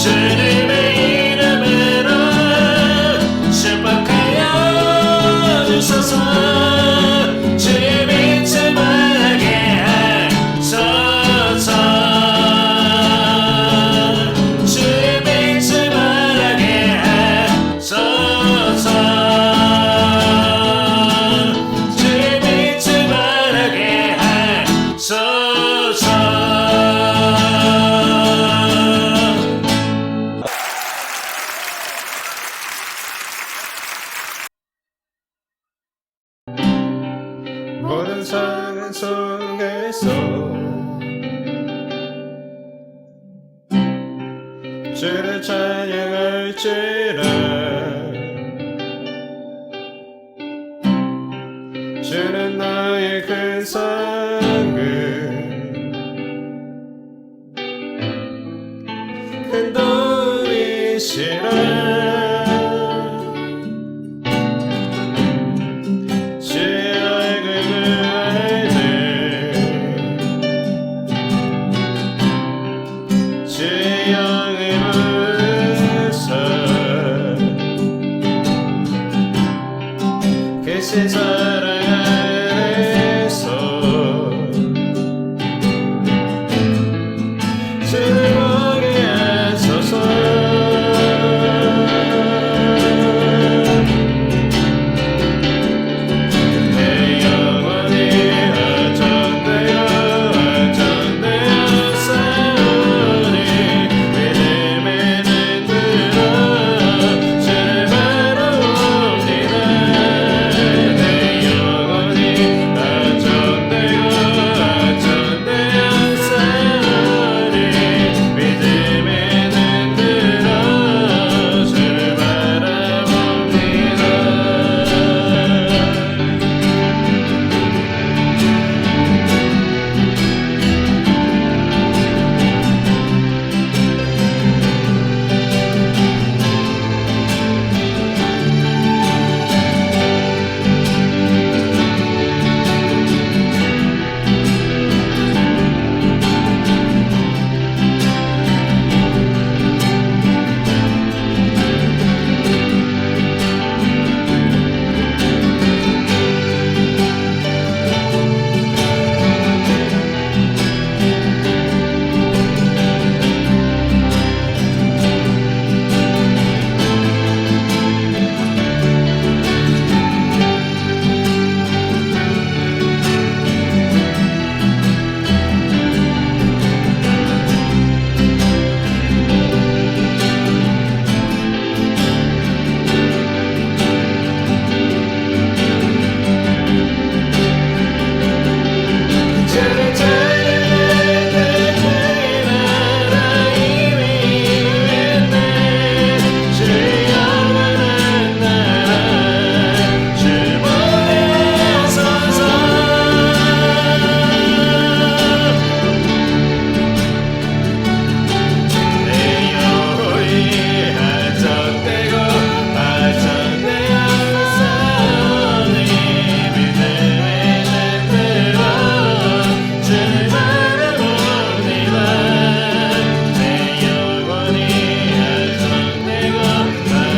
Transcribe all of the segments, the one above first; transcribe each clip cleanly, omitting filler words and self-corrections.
주님의 이름으로 축복하여 주소서. 주의 빛을 바라게 하소서. 주의 빛을 바라게 하소서. 주의 빛을 바라게 하소서. 모든 상황 속에서 주를 찬양할지라. 주는 나의 큰 상급 큰 도움이시라. 그 사랑 안에서 주를 보게 하소서. 내 영혼이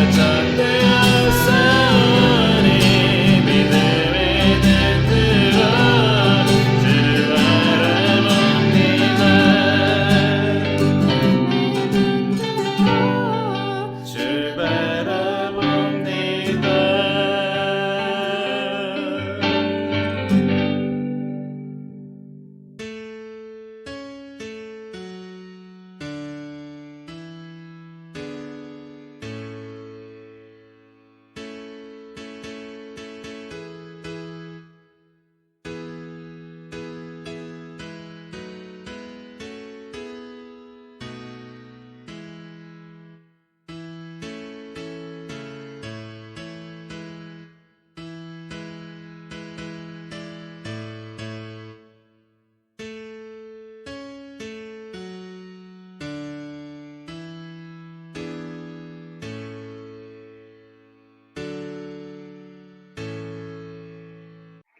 어쩐되어 싸우니 믿음에 흔들어 주를 바라봅니다.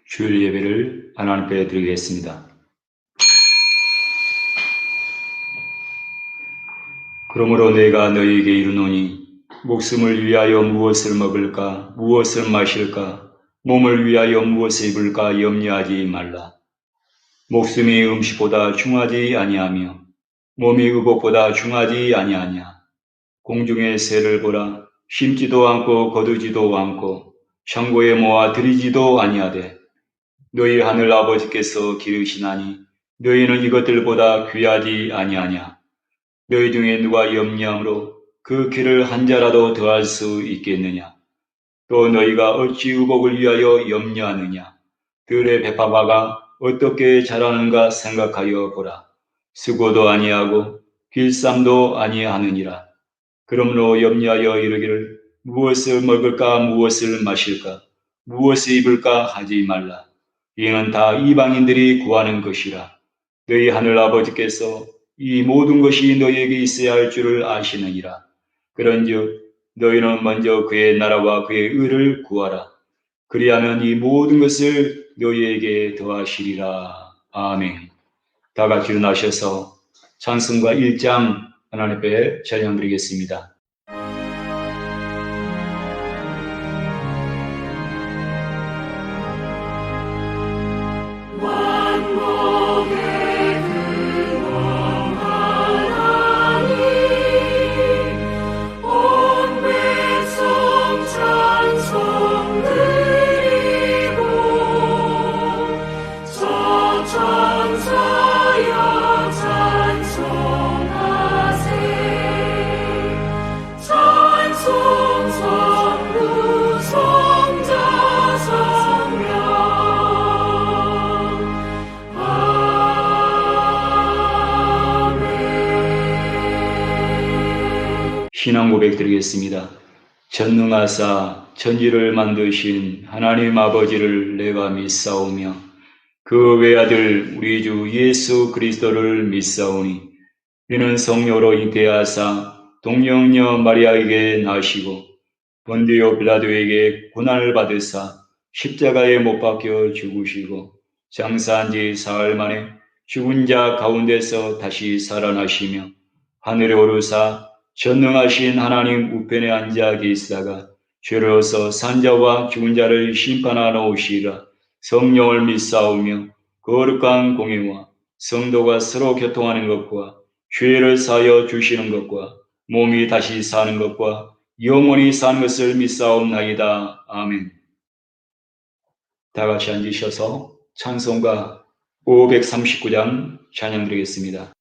주일 예배를 하나님께 드리겠습니다. 그러므로 내가 너희에게 이르노니 목숨을 위하여 무엇을 먹을까 무엇을 마실까 몸을 위하여 무엇을 입을까 염려하지 말라. 목숨이 음식보다 중하지 아니하며 몸이 의복보다 중하지 아니하냐. 공중의 새를 보라. 심지도 않고 거두지도 않고 창고에 모아 들이지도 아니하되 너희 하늘 아버지께서 기르시나니 너희는 이것들보다 귀하지 아니하냐. 너희 중에 누가 염려함으로 그 길을 한 자라도 더할 수 있겠느냐. 또 너희가 어찌 의복을 위하여 염려하느냐. 들의 베파바가 어떻게 자라는가 생각하여 보라. 수고도 아니하고 길쌈도 아니하느니라. 그러므로 염려하여 이르기를 무엇을 먹을까 무엇을 마실까 무엇을 입을까 하지 말라. 이는 다 이방인들이 구하는 것이라. 너희 하늘 아버지께서 이 모든 것이 너희에게 있어야 할 줄을 아시느니라. 그런즉 너희는 먼저 그의 나라와 그의 의를 구하라. 그리하면 이 모든 것을 너희에게 더하시리라. 아멘. 다 같이 일어나셔서 찬송가 1장 하나님 앞에 찬양드리겠습니다. 신앙 고백 드리겠습니다. 전능하사 천지를 만드신 하나님 아버지를 내가 믿사오며 그 외아들 우리 주 예수 그리스도를 믿사오니 이는 성령으로 잉태하사 동정녀 마리아에게 나시고 본디오 빌라도에게 고난을 받으사 십자가에 못 박혀 죽으시고 장사한 지 사흘 만에 죽은 자 가운데서 다시 살아나시며 하늘에 오르사 전능하신 하나님 우편에 앉아 계시다가 죄로서 산자와 죽은 자를 심판하러 오시리라. 성령을 믿사오며 거룩한 공예와 성도가 서로 교통하는 것과 죄를 사하여 주시는 것과 몸이 다시 사는 것과 영원히 사는 것을 믿사옵나이다. 아멘. 다 같이 앉으셔서 찬송가 539장 찬양드리겠습니다.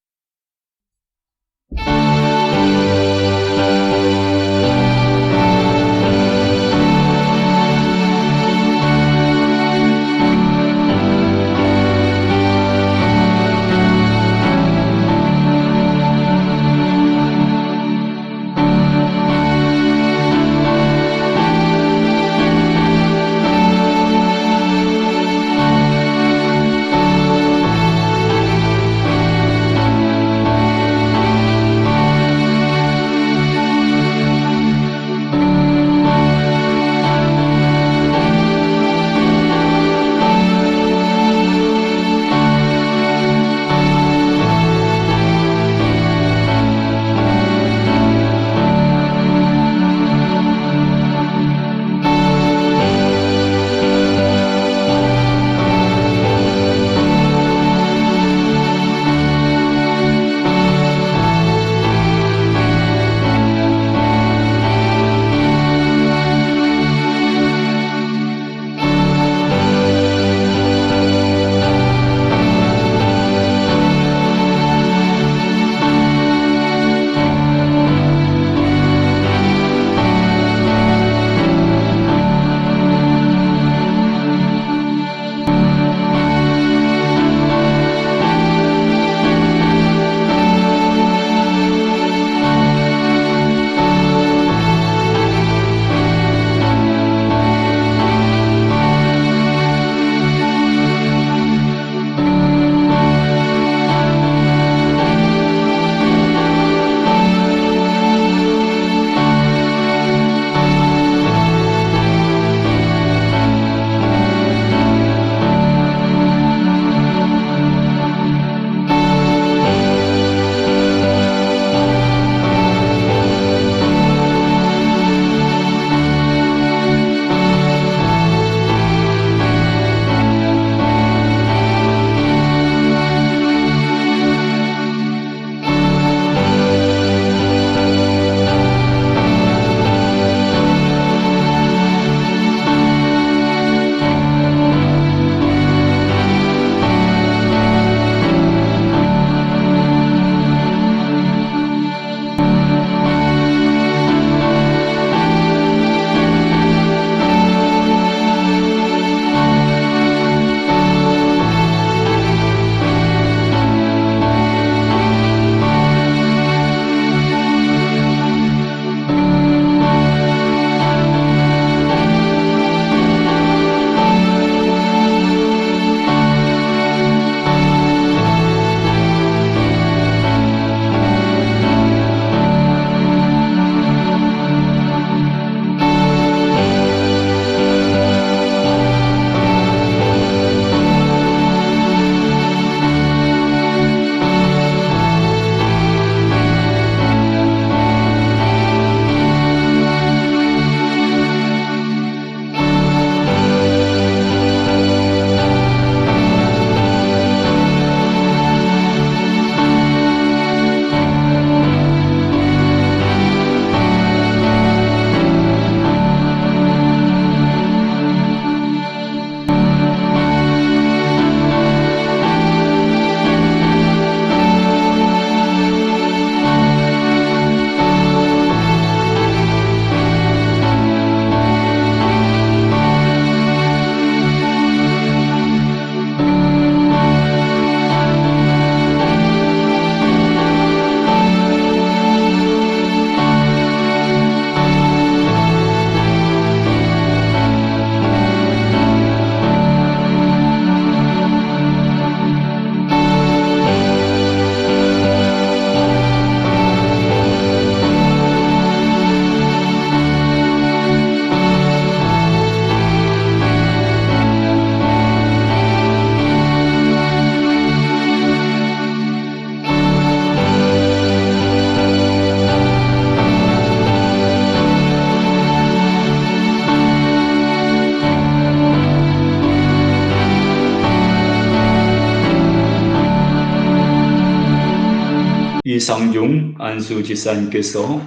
이상중 안수 지사님께서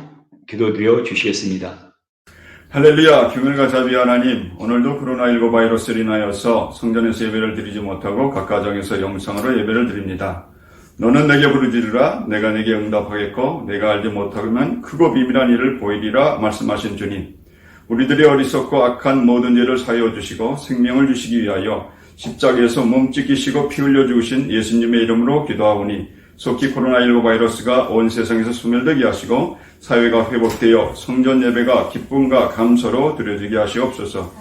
기도드려 주시겠습니다. 할렐루야, 경일과 자비 하나님, 오늘도 코로나19 바이러스로 인하여서 성전에서 예배를 드리지 못하고 각 가정에서 영상으로 예배를 드립니다. 너는 내게 부르짖으라, 내가 내게 응답하겠고 내가 알지 못하면 크고 비밀한 일을 보이리라 말씀하신 주님, 우리들의 어리석고 악한 모든 죄를 사하여 주시고 생명을 주시기 위하여 십자가에서 몸 찢기시고 피 흘려 죽으신 예수님의 이름으로 기도하오니 속히 코로나19 바이러스가 온 세상에서 소멸되게 하시고 사회가 회복되어 성전 예배가 기쁨과 감사로 드려지게 하시옵소서.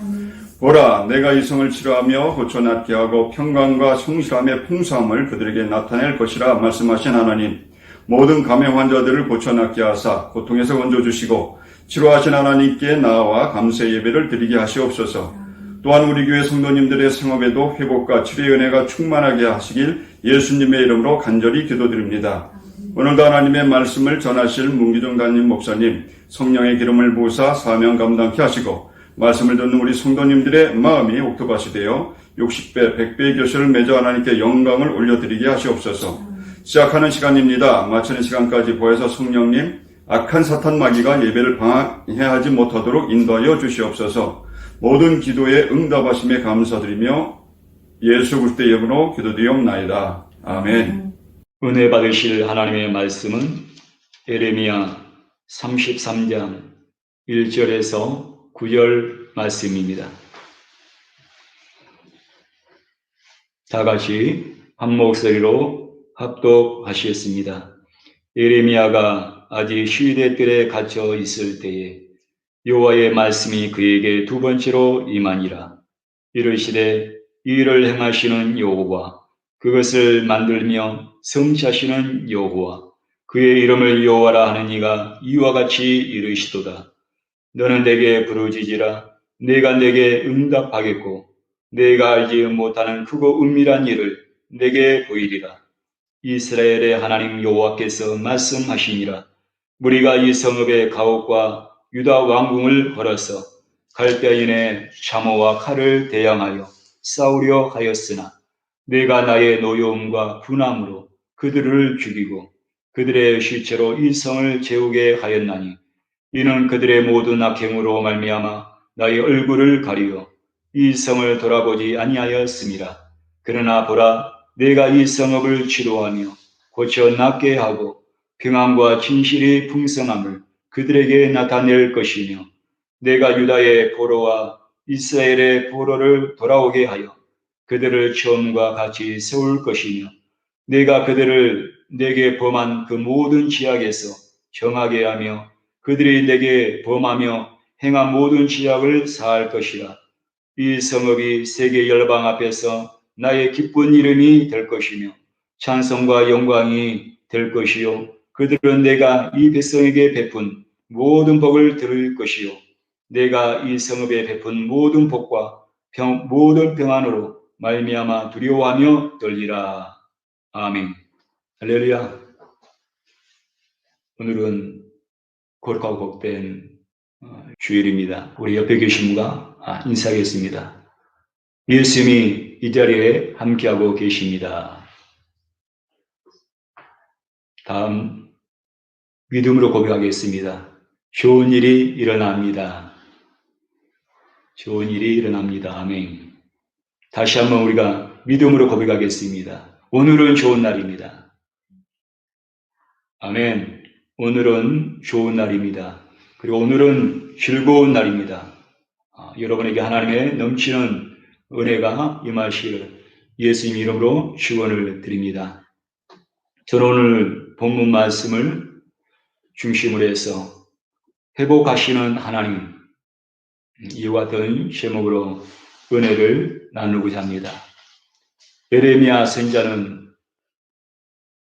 보라, 내가 이성을 치료하며 고쳐 낫게 하고 평강과 성실함의 풍성함을 그들에게 나타낼 것이라 말씀하신 하나님, 모든 감염 환자들을 고쳐 낫게 하사 고통에서 건져주시고 치료하신 하나님께 나아와 감사의 예배를 드리게 하시옵소서. 또한 우리 교회 성도님들의 생업에도 회복과 치료의 은혜가 충만하게 하시길 예수님의 이름으로 간절히 기도드립니다. 오늘도 하나님의 말씀을 전하실 문기종 담임 목사님, 성령의 기름을 부으사 사명 감당케 하시고 말씀을 듣는 우리 성도님들의 마음이 옥토밭이 되어 60배, 100배의 결실을 맺어 하나님께 영광을 올려드리게 하시옵소서. 시작하는 시간입니다. 마치는 시간까지 보혜사 성령님, 악한 사탄 마귀가 예배를 방해하지 못하도록 인도하여 주시옵소서. 모든 기도에 응답하심에 감사드리며 예수 그리스도의 이름으로 기도드리옵나이다. 아멘. 은혜 받으실 하나님의 말씀은 예레미야 33장 1절에서 9절 말씀입니다. 다 같이 한 목소리로 합독하시겠습니다. 예레미야가 아직 시대 뜰에 갇혀 있을 때에 여호와의 말씀이 그에게 두 번째로 임하니라. 이르시되 이 일을 행하시는 여호와, 그것을 만들며 성취하시는 여호와, 그의 이름을 여호와라 하는 이가 이와 같이 이르시도다. 너는 내게 부르짖으라, 내가 내게 응답하겠고 내가 알지 못하는 크고 은밀한 일을 내게 보이리라. 이스라엘의 하나님 여호와께서 말씀하시니라. 우리가 이 성읍의 가옥과 유다 왕궁을 걸어서 갈대인의 참호와 칼을 대항하여 싸우려 하였으나 내가 나의 노여움과 분함으로 그들을 죽이고 그들의 시체로 이 성을 재우게 하였나니, 이는 그들의 모든 악행으로 말미암아 나의 얼굴을 가리어 이 성을 돌아보지 아니하였음이라. 그러나 보라, 내가 이 성읍을 치료하며 고쳐 낫게 하고 평안과 진실이 풍성함을 그들에게 나타낼 것이며, 내가 유다의 포로와 이스라엘의 포로를 돌아오게 하여 그들을 처음과 같이 세울 것이며, 내가 그들을 내게 범한 그 모든 지약에서 정하게 하며 그들이 내게 범하며 행한 모든 지약을 사할 것이라. 이 성읍이 세계 열방 앞에서 나의 기쁜 이름이 될 것이며 찬송과 영광이 될 것이요, 그들은 내가 이 백성에게 베푼 모든 복을 들을 것이요, 내가 이 성읍에 베푼 모든 복과 모든 평안으로 말미암아 두려워하며 떨리라. 아멘. 할렐루야. 오늘은 거룩하고 복된 주일입니다. 우리 옆에 계신 분과 인사하겠습니다. 예수님이 이 자리에 함께하고 계십니다. 다음 믿음으로 고백하겠습니다. 좋은 일이 일어납니다. 좋은 일이 일어납니다. 아멘. 다시 한번 우리가 믿음으로 고백하겠습니다. 오늘은 좋은 날입니다. 아멘. 오늘은 좋은 날입니다. 그리고 오늘은 즐거운 날입니다. 여러분에게 하나님의 넘치는 은혜가 임하시기를 예수님 이름으로 축원을 드립니다. 저는 오늘 본문 말씀을 중심으로 해서 회복하시는 하나님, 이와 같은 제목으로 은혜를 나누고자 합니다. 예레미야 선지자는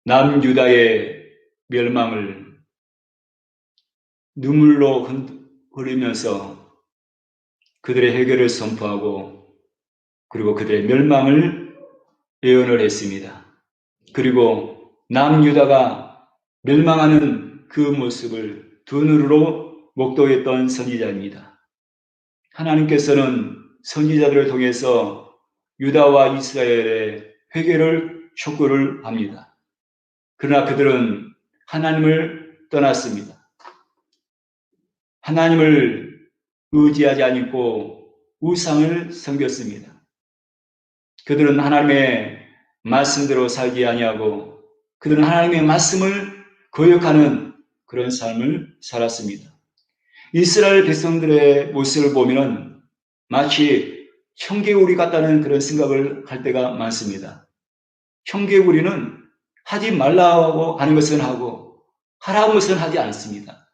남유다의 멸망을 눈물로 흘리면서 그들의 해결을 선포하고 그리고 그들의 멸망을 예언을 했습니다. 그리고 남유다가 멸망하는 그 모습을 두 눈으로 목도했던 선지자입니다. 하나님께서는 선지자들을 통해서 유다와 이스라엘의 회개를 촉구를 합니다. 그러나 그들은 하나님을 떠났습니다. 하나님을 의지하지 않고 우상을 섬겼습니다. 그들은 하나님의 말씀대로 살지 아니하고 그들은 하나님의 말씀을 거역하는 그런 삶을 살았습니다. 이스라엘 백성들의 모습을 보면 마치 청개구리 같다는 그런 생각을 할 때가 많습니다. 청개구리는 하지 말라고 하는 것은 하고 하라는 것은 하지 않습니다.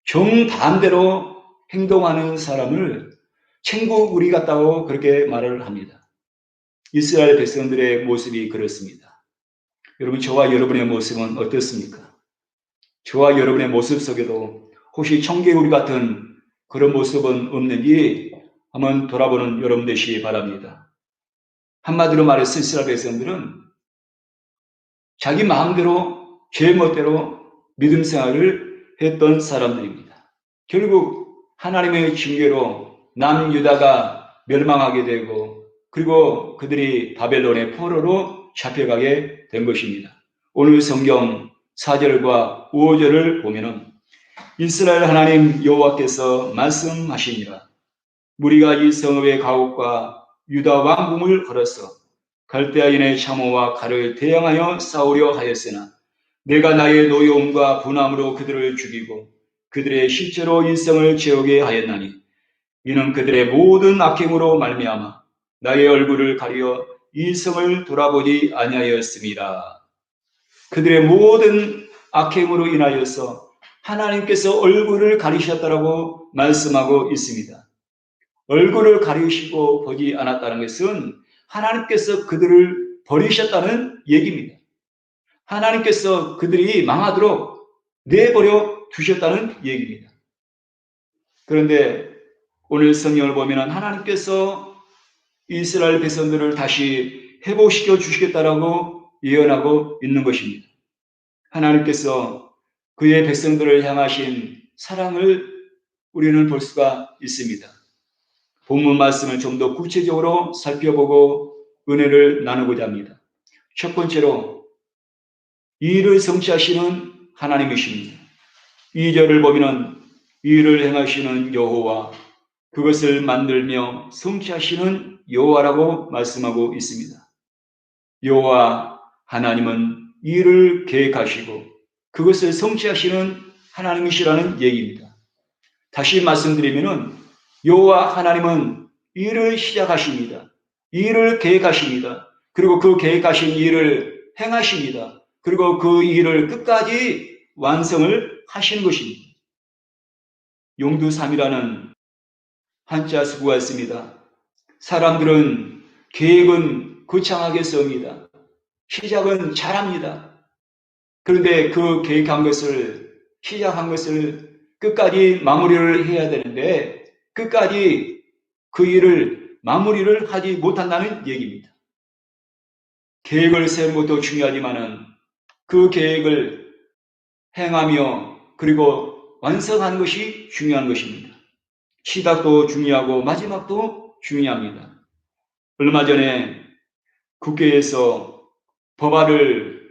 정반대로 행동하는 사람을 청개구리 같다고 그렇게 말을 합니다. 이스라엘 백성들의 모습이 그렇습니다. 여러분, 저와 여러분의 모습은 어떻습니까? 저와 여러분의 모습 속에도 혹시 청개구리 같은 그런 모습은 없는지 한번 돌아보는 여러분 되시기 바랍니다. 한마디로 말해서 이스라엘 백성들은 자기 마음대로 제 멋대로 믿음 생활을 했던 사람들입니다. 결국 하나님의 징계로 남유다가 멸망하게 되고 그리고 그들이 바벨론의 포로로 잡혀가게 된 것입니다. 오늘 성경 4절과 5절을 보면은 이스라엘 하나님 여호와께서 말씀하시니라. 무리가 이 성읍의 가옥과 유다 왕궁을 걸어서 갈대아인의 참호와 칼을 대항하여 싸우려 하였으나 내가 나의 노여움과 분함으로 그들을 죽이고 그들의 실제로 일성을 채우게 하였나니 이는 그들의 모든 악행으로 말미암아 나의 얼굴을 가리어 이 성을 돌아보지 아니하였음이라. 그들의 모든 악행으로 인하여서 하나님께서 얼굴을 가리셨다라고 말씀하고 있습니다. 얼굴을 가리시고 보지 않았다는 것은 하나님께서 그들을 버리셨다는 얘기입니다. 하나님께서 그들이 망하도록 내버려 두셨다는 얘기입니다. 그런데 오늘 성경을 보면 하나님께서 이스라엘 백성들을 다시 회복시켜 주시겠다라고 예언하고 있는 것입니다. 하나님께서 그의 백성들을 향하신 사랑을 우리는 볼 수가 있습니다. 본문 말씀을 좀 더 구체적으로 살펴보고 은혜를 나누고자 합니다. 첫 번째로 이 일을 성취하시는 하나님이십니다. 2절을 보면 이 일을 행하시는 여호와, 그것을 만들며 성취하시는 여호와라고 말씀하고 있습니다. 여호와 하나님은 이 일을 계획하시고 그것을 성취하시는 하나님이시라는 얘기입니다. 다시 말씀드리면은 여호와 하나님은 이 일을 시작하십니다. 이 일을 계획하십니다. 그리고 그 계획하신 일을 행하십니다. 그리고 그 일을 끝까지 완성을 하시는 것입니다. 용두삼이라는 한자 수구가 있습니다. 사람들은 계획은 거창하게 씁니다. 시작은 잘합니다. 그런데 그 계획한 것을, 시작한 것을 끝까지 마무리를 해야 되는데 끝까지 그 일을 마무리를 하지 못한다는 얘기입니다. 계획을 세우는 것도 중요하지만은 그 계획을 행하며 그리고 완성하는 것이 중요한 것입니다. 시작도 중요하고 마지막도 중요합니다. 얼마 전에 국회에서 법안을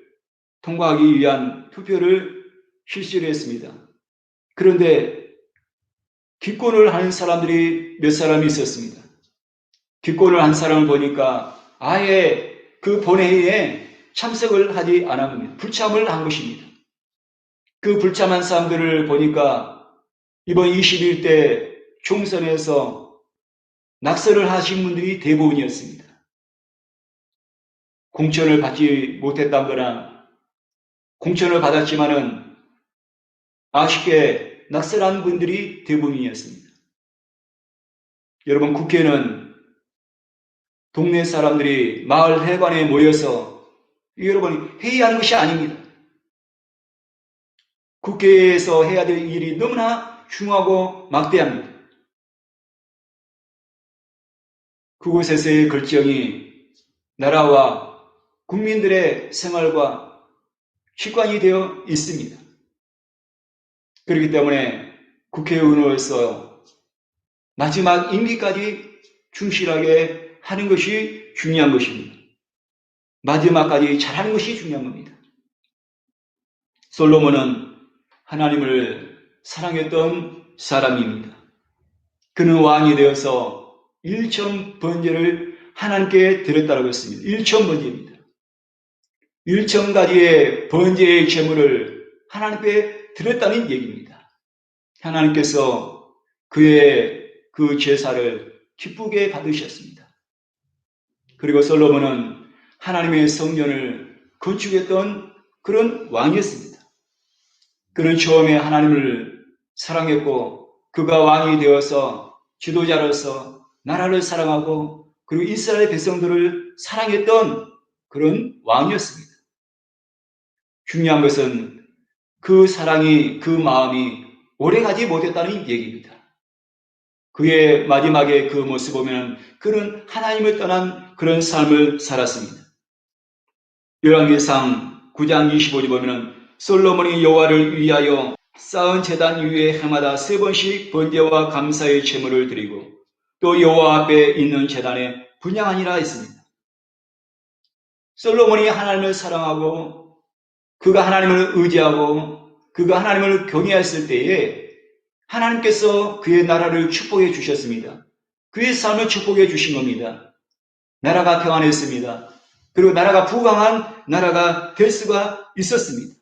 통과하기 위한 투표를 실시를 했습니다. 그런데 기권을 하는 사람들이 몇 사람이 있었습니다. 기권을 한 사람을 보니까 아예 그 본회의에 참석을 하지 않았습니다. 불참을 한 것입니다. 그 불참한 사람들을 보니까 이번 21대 총선에서 낙선을 하신 분들이 대부분이었습니다. 공천을 받지 못했다거나 공천을 받았지만은 아쉽게 낙선한 분들이 대부분이었습니다. 여러분, 국회는 동네 사람들이 마을 회관에 모여서 여러분 회의하는 것이 아닙니다. 국회에서 해야 될 일이 너무나 중요하고 막대합니다. 그곳에서의 결정이 나라와 국민들의 생활과 직관이 되어 있습니다. 그렇기 때문에 국회의원으로서 마지막 임기까지 충실하게 하는 것이 중요한 것입니다. 마지막까지 잘하는 것이 중요한 겁니다. 솔로몬은 하나님을 사랑했던 사람입니다. 그는 왕이 되어서 1천 번제를 하나님께 드렸다고 했습니다. 1천 번제입니다. 1천 가지의 번제의 제물을 하나님께 드렸다는 얘기입니다. 하나님께서 그의 그 제사를 기쁘게 받으셨습니다. 그리고 솔로몬은 하나님의 성전을 건축했던 그런 왕이었습니다. 그는 처음에 하나님을 사랑했고 그가 왕이 되어서 지도자로서 나라를 사랑하고 그리고 이스라엘 백성들을 사랑했던 그런 왕이었습니다. 중요한 것은 그 사랑이, 그 마음이 오래가지 못했다는 얘기입니다. 그의 마지막에 그 모습 보면 그는 하나님을 떠난 그런 삶을 살았습니다. 열왕기상 9장 25절 보면 솔로몬이 여호와를 위하여 쌓은 제단 위에 해마다 3번씩 번제와 감사의 제물을 드리고 또 여호와 앞에 있는 제단에 분향하니라 했습니다. 솔로몬이 하나님을 사랑하고 그가 하나님을 의지하고 그가 하나님을 경외했을 때에 하나님께서 그의 나라를 축복해 주셨습니다. 그의 삶을 축복해 주신 겁니다. 나라가 평안했습니다. 그리고 나라가 부강한 나라가 될 수가 있었습니다.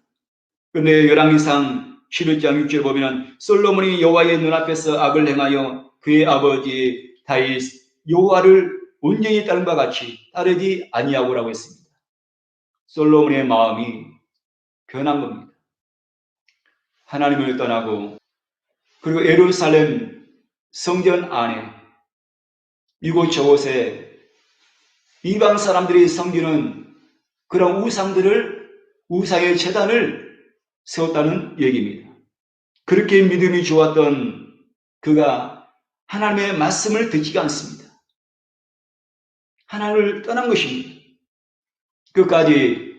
그런데 열왕기상 11장 6절 보면 솔로몬이 여호와의 눈앞에서 악을 행하여 그의 아버지 다윗 여호와를 온전히 따른 바 같이 따르지 아니하고라고 했습니다. 솔로몬의 마음이 변한 겁니다. 하나님을 떠나고 그리고 예루살렘 성전 안에 이곳 저곳에 이방 사람들이 섬기는 그런 우상의 제단을 세웠다는 얘기입니다. 그렇게 믿음이 좋았던 그가 하나님의 말씀을 듣지가 않습니다. 하나님을 떠난 것입니다. 끝까지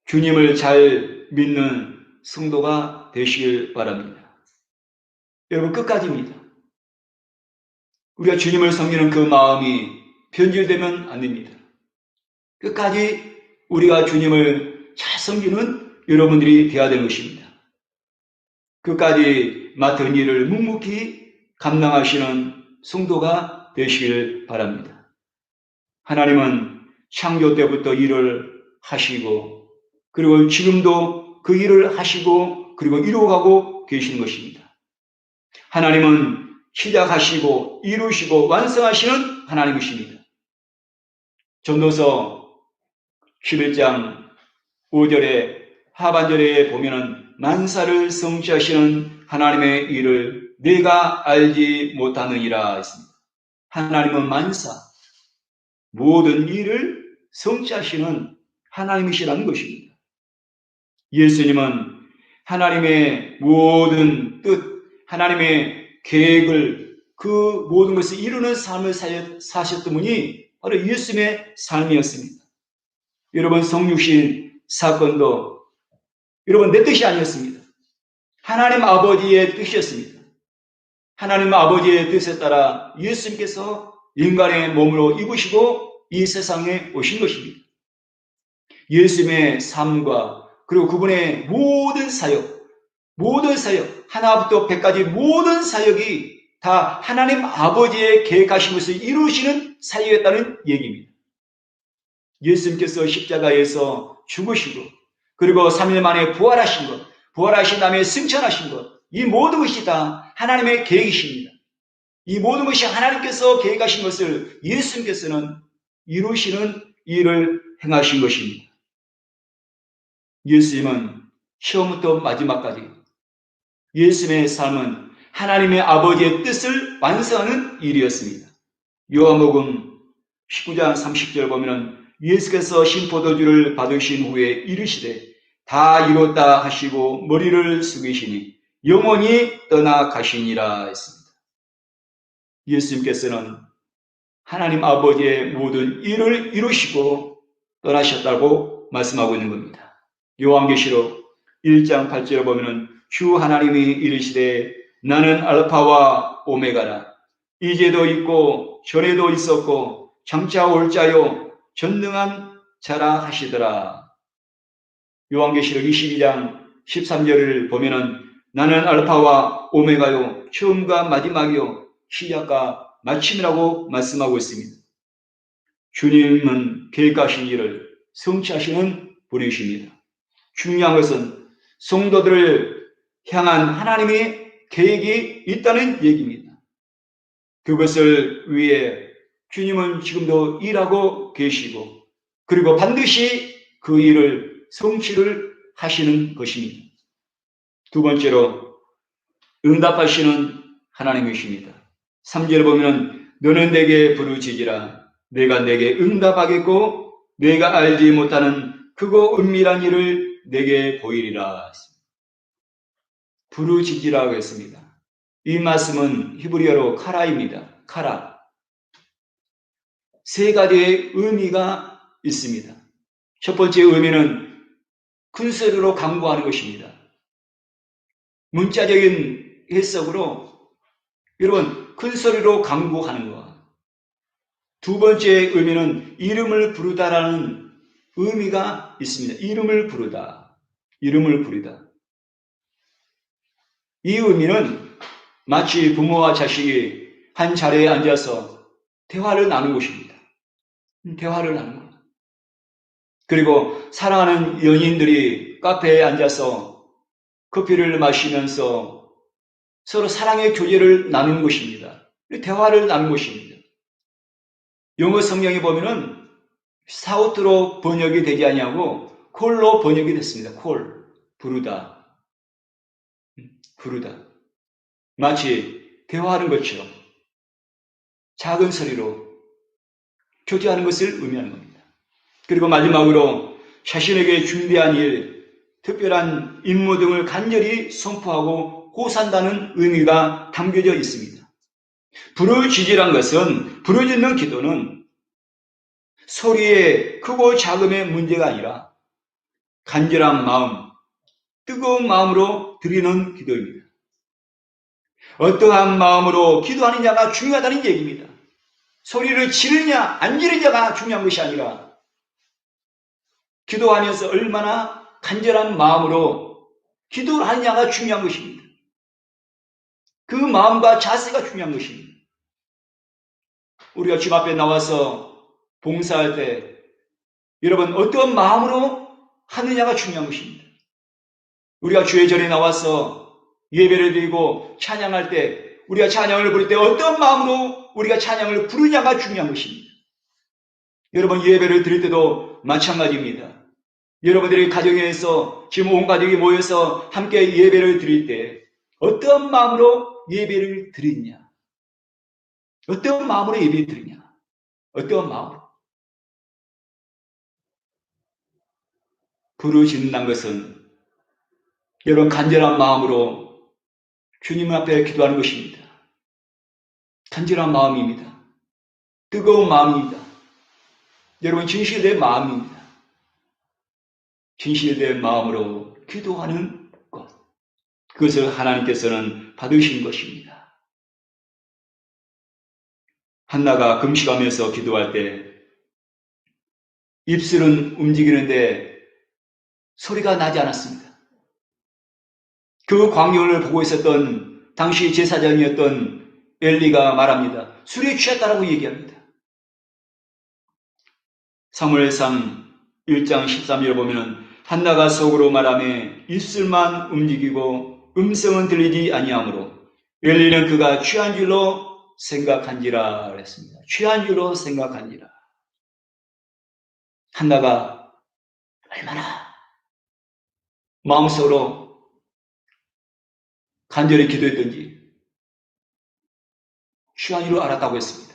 주님을 잘 믿는 성도가 되시길 바랍니다. 여러분 끝까지입니다. 우리가 주님을 섬기는 그 마음이 변질되면 안 됩니다. 끝까지 우리가 주님을 잘 섬기는 여러분들이 되어야 되는 것입니다. 끝까지 맡은 일을 묵묵히 감당하시는 성도가 되시길 바랍니다. 하나님은 창조 때부터 일을 하시고 그리고 지금도 그 일을 하시고 그리고 이루어가고 계시는 것입니다. 하나님은 시작하시고 이루시고 완성하시는 하나님이십니다. 전도서 11장 5절에 하반절에 보면은 만사를 성취하시는 하나님의 일을 내가 알지 못하느니라 했습니다. 하나님은 만사, 모든 일을 성취하시는 하나님이시라는 것입니다. 예수님은 하나님의 모든 뜻, 하나님의 계획을 그 모든 것을 이루는 삶을 사셨던 분이 바로 예수님의 삶이었습니다. 여러분 성육신 사건도 여러분 내 뜻이 아니었습니다. 하나님 아버지의 뜻이었습니다. 하나님 아버지의 뜻에 따라 예수님께서 인간의 몸으로 입으시고 이 세상에 오신 것입니다. 예수님의 삶과 그리고 그분의 모든 사역 하나부터 100까지 모든 사역이 다 하나님 아버지의 계획하신 것을 이루시는 사역이었다는 얘기입니다. 예수님께서 십자가에서 죽으시고 그리고 3일 만에 부활하신 것, 부활하신 다음에 승천하신 것, 이 모든 것이 다 하나님의 계획이십니다. 이 모든 것이 하나님께서 계획하신 것을 예수님께서는 이루시는 일을 행하신 것입니다. 예수님은 처음부터 마지막까지 예수님의 삶은 하나님의 아버지의 뜻을 완성하는 일이었습니다. 요한복음 19장 30절 보면 예수께서 신포도주를 받으신 후에 이르시되 다 이뤘다 하시고 머리를 숙이시니 영원히 떠나가시니라 했습니다. 예수님께서는 하나님 아버지의 모든 일을 이루시고 떠나셨다고 말씀하고 있는 겁니다. 요한계시록 1장 8절에 보면 주 하나님이 이르시되 나는 알파와 오메가라. 이제도 있고 전에도 있었고 장차 올 자요 전능한 자라 하시더라. 요한계시록 22장 13절을 보면은 나는 알파와 오메가요 처음과 마지막이요 시작과 마침이라고 말씀하고 있습니다. 주님은 계획하신 일을 성취하시는 분이십니다. 중요한 것은 성도들을 향한 하나님의 계획이 있다는 얘기입니다. 그것을 위해 주님은 지금도 일하고 계시고 그리고 반드시 그 일을 성취를 하시는 것입니다. 두 번째로 응답하시는 하나님이십니다. 3절에 보면 너는 내게 부르짖으라 내가 내게 응답하겠고 내가 알지 못하는 크고 은밀한 일을 내게 보이리라. 부르짖으라고 했습니다. 이 말씀은 히브리어로 카라입니다. 카라. 세 가지의 의미가 있습니다. 첫 번째 의미는 큰 소리로 강구하는 것입니다. 문자적인 해석으로 여러분 큰 소리로 강구하는 것. 두 번째 의미는 이름을 부르다라는 의미가 있습니다. 이름을 부르다. 이름을 부르다. 이 의미는 마치 부모와 자식이 한 자리에 앉아서 대화를 나누는 것입니다. 대화를 나누는 것. 그리고 사랑하는 연인들이 카페에 앉아서 커피를 마시면서 서로 사랑의 교제를 나누는 것입니다. 대화를 나누는 것입니다. 영어 성경에 보면은 사우트로 번역이 되지 아니하고 콜로 번역이 됐습니다. 콜, 부르다, 부르다. 마치 대화하는 것처럼 작은 소리로 교제하는 것을 의미하는 겁니다. 그리고 마지막으로 자신에게 준비한 일, 특별한 임무 등을 간절히 선포하고 호소한다는 의미가 담겨져 있습니다. 부르짖으란 것은 부르짖는 기도는 소리의 크고 작음의 문제가 아니라 간절한 마음, 뜨거운 마음으로 드리는 기도입니다. 어떠한 마음으로 기도하느냐가 중요하다는 얘기입니다. 소리를 지르냐 안 지르냐가 중요한 것이 아니라 기도하면서 얼마나 간절한 마음으로 기도를 하느냐가 중요한 것입니다. 그 마음과 자세가 중요한 것입니다. 우리가 집 앞에 나와서 봉사할 때 여러분 어떤 마음으로 하느냐가 중요한 것입니다. 우리가 주의 전에 나와서 예배를 드리고 찬양할 때 우리가 찬양을 부를 때 어떤 마음으로 우리가 찬양을 부르냐가 중요한 것입니다. 여러분 예배를 드릴 때도 마찬가지입니다. 여러분들이 가정에서 지금 온 가족이 모여서 함께 예배를 드릴 때 어떤 마음으로 예배를 드리냐? 어떤 마음으로 예배를 드리냐? 어떤 마음으로? 부르짖는다는 것은 여러분 간절한 마음으로 주님 앞에 기도하는 것입니다. 간절한 마음입니다. 뜨거운 마음입니다. 여러분 진실된 마음입니다. 진실된 마음으로 기도하는 것. 그것을 하나님께서는 받으신 것입니다. 한나가 금식하면서 기도할 때 입술은 움직이는데 소리가 나지 않았습니다. 그 광경을 보고 있었던 당시 제사장이었던 엘리가 말합니다. 술에 취했다라고 얘기합니다. 사무엘상 1장 13절을 보면 한나가 속으로 말하며 입술만 움직이고 음성은 들리지 아니하므로 엘리는 그가 취한 줄로 생각한지라 그랬습니다. 취한 줄로 생각한지라. 한나가 얼마나 마음속으로 간절히 기도했던지 취한 줄로 알았다고 했습니다.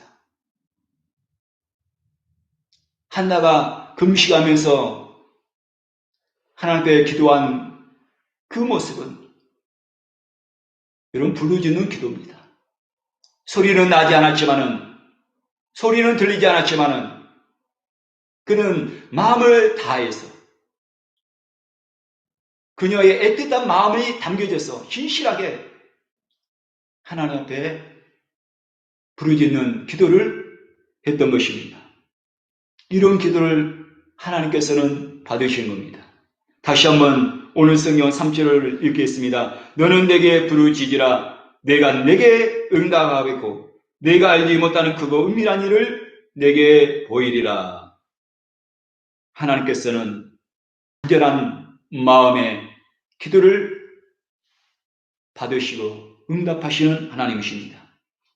한나가 금식하면서 하나님께 기도한 그 모습은 여러분 부르짖는 기도입니다. 소리는 나지 않았지만은 소리는 들리지 않았지만은 그는 마음을 다해서 그녀의 애틋한 마음이 담겨져서 진실하게 하나님 앞에 부르짖는 기도를 했던 것입니다. 이런 기도를 하나님께서는 받으시는 겁니다. 다시 한번 오늘 성경 3절을 읽겠습니다. 너는 내게 부르짖으라. 내가 내게 응답하겠고 내가 알지 못하는 크고 은밀한 일을 내게 보이리라. 하나님께서는 간절한 마음의 기도를 받으시고 응답하시는 하나님이십니다.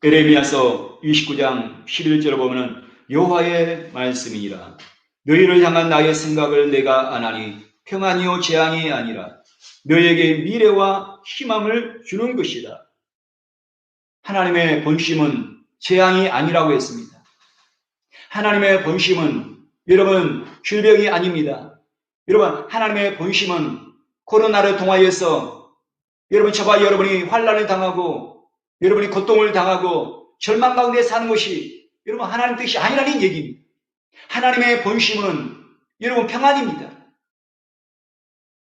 에레미야서 29장 11절을 보면 여호와의 말씀이니라. 너희를 향한 나의 생각을 내가 아나니 평안이요 재앙이 아니라 너희에게 미래와 희망을 주는 것이다. 하나님의 본심은 재앙이 아니라고 했습니다. 하나님의 본심은 여러분 질병이 아닙니다. 여러분 하나님의 본심은 코로나를 통하여서 여러분 저와 여러분이 환난을 당하고 여러분이 고통을 당하고 절망 가운데 사는 것이 여러분 하나님 뜻이 아니라는 얘기입니다. 하나님의 본심은 여러분 평안입니다.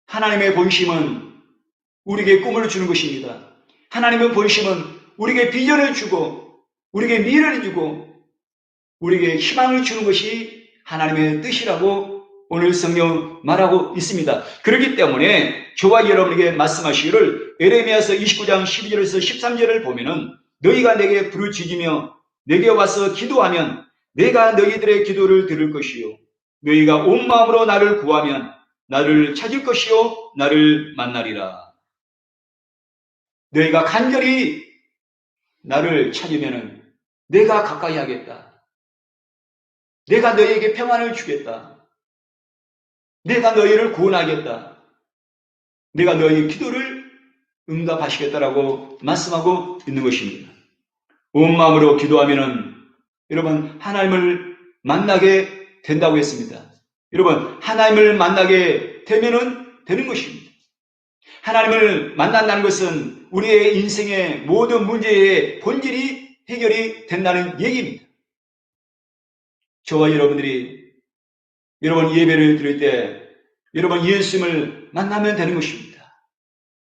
하나님의 본심은 우리에게 꿈을 주는 것입니다. 하나님의 본심은 우리에게 비전을 주고 우리에게 미래를 주고 우리에게 희망을 주는 것이 하나님의 뜻이라고 오늘 성경 말하고 있습니다. 그렇기 때문에 저와 여러분에게 말씀하시기를 에레미야서 29장 12절에서 13절을 보면은 너희가 내게 부르짖으며 내게 와서 기도하면 내가 너희들의 기도를 들을 것이요 너희가 온 마음으로 나를 구하면 나를 찾을 것이요 나를 만나리라. 너희가 간절히 나를 찾으면 내가 가까이 하겠다. 내가 너희에게 평안을 주겠다. 내가 너희를 구원하겠다. 내가 너희의 기도를 응답하시겠다라고 말씀하고 있는 것입니다. 온 마음으로 기도하면은 여러분 하나님을 만나게 된다고 했습니다. 여러분 하나님을 만나게 되면은 되는 것입니다. 하나님을 만난다는 것은 우리의 인생의 모든 문제의 본질이 해결이 된다는 얘기입니다. 저와 여러분들이 여러분 예배를 드릴 때 여러분 예수님을 만나면 되는 것입니다.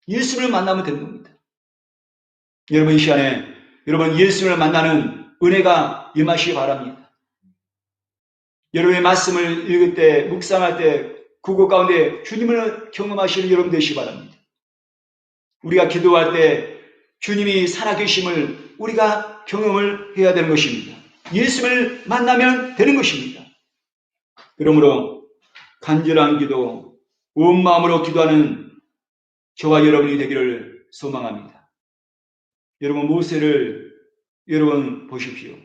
예수님을 만나면 되는 겁니다. 여러분 이 시간에 여러분 예수님을 만나는 은혜가 임하시기 바랍니다. 여러분의 말씀을 읽을 때 묵상할 때 그곳 가운데 주님을 경험하시는 여러분 되시기 바랍니다. 우리가 기도할 때 주님이 살아계심을 우리가 경험을 해야 되는 것입니다. 예수님을 만나면 되는 것입니다. 그러므로 간절한 기도, 온 마음으로 기도하는 저와 여러분이 되기를 소망합니다. 여러분 모세를 여러분 보십시오.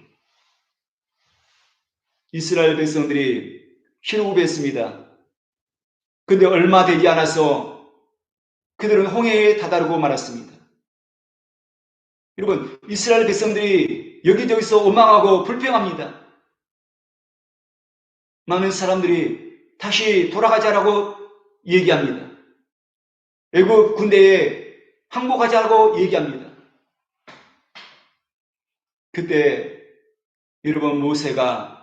이스라엘 백성들이 실고했습니다. 그런데 얼마 되지 않아서 그들은 홍해에 다다르고 말았습니다. 여러분 이스라엘 백성들이 여기저기서 원망하고 불평합니다. 많은 사람들이 다시 돌아가자라고 얘기합니다. 애국 군대에 항복하자고 얘기합니다. 그때 여러분 모세가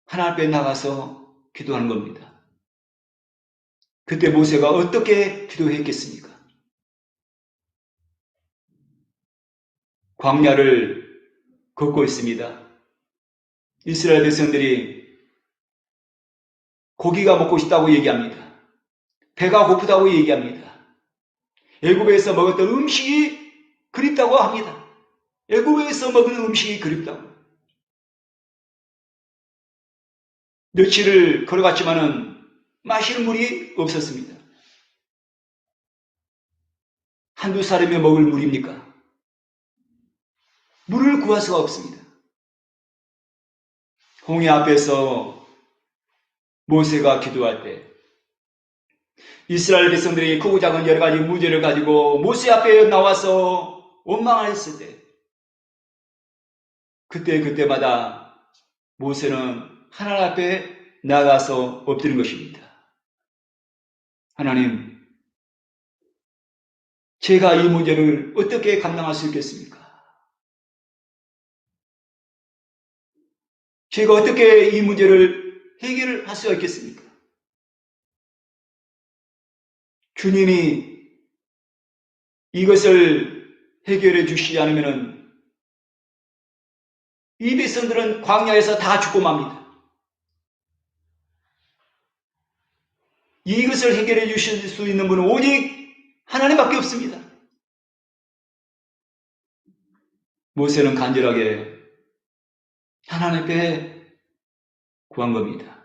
하나님 앞에 나가서 기도하는 겁니다. 그때 모세가 어떻게 기도했겠습니까? 광야를 걷고 있습니다. 이스라엘 백성들이 고기가 먹고 싶다고 얘기합니다. 배가 고프다고 얘기합니다. 애굽에서 먹었던 음식이 그립다고 합니다. 애굽에서 먹은 음식이 그립다고. 며칠을 걸어갔지만은 마시는 물이 없었습니다. 한두 사람이 먹을 물입니까? 물을 구할 수가 없습니다. 홍해 앞에서 모세가 기도할 때 이스라엘 백성들이 크고 작은 여러 가지 문제를 가지고 모세 앞에 나와서 원망을 했을 때 그때마다 모세는 하나님 앞에 나가서 엎드린 것입니다. 하나님, 제가 이 문제를 어떻게 감당할 수 있겠습니까? 제가 어떻게 이 문제를 해결할 수가 있겠습니까? 주님이 이것을 해결해 주시지 않으면 이 백성들은 광야에서 다 죽고 맙니다. 이것을 해결해 주실 수 있는 분은 오직 하나님밖에 없습니다. 모세는 간절하게 하나님 앞에 구한 겁니다.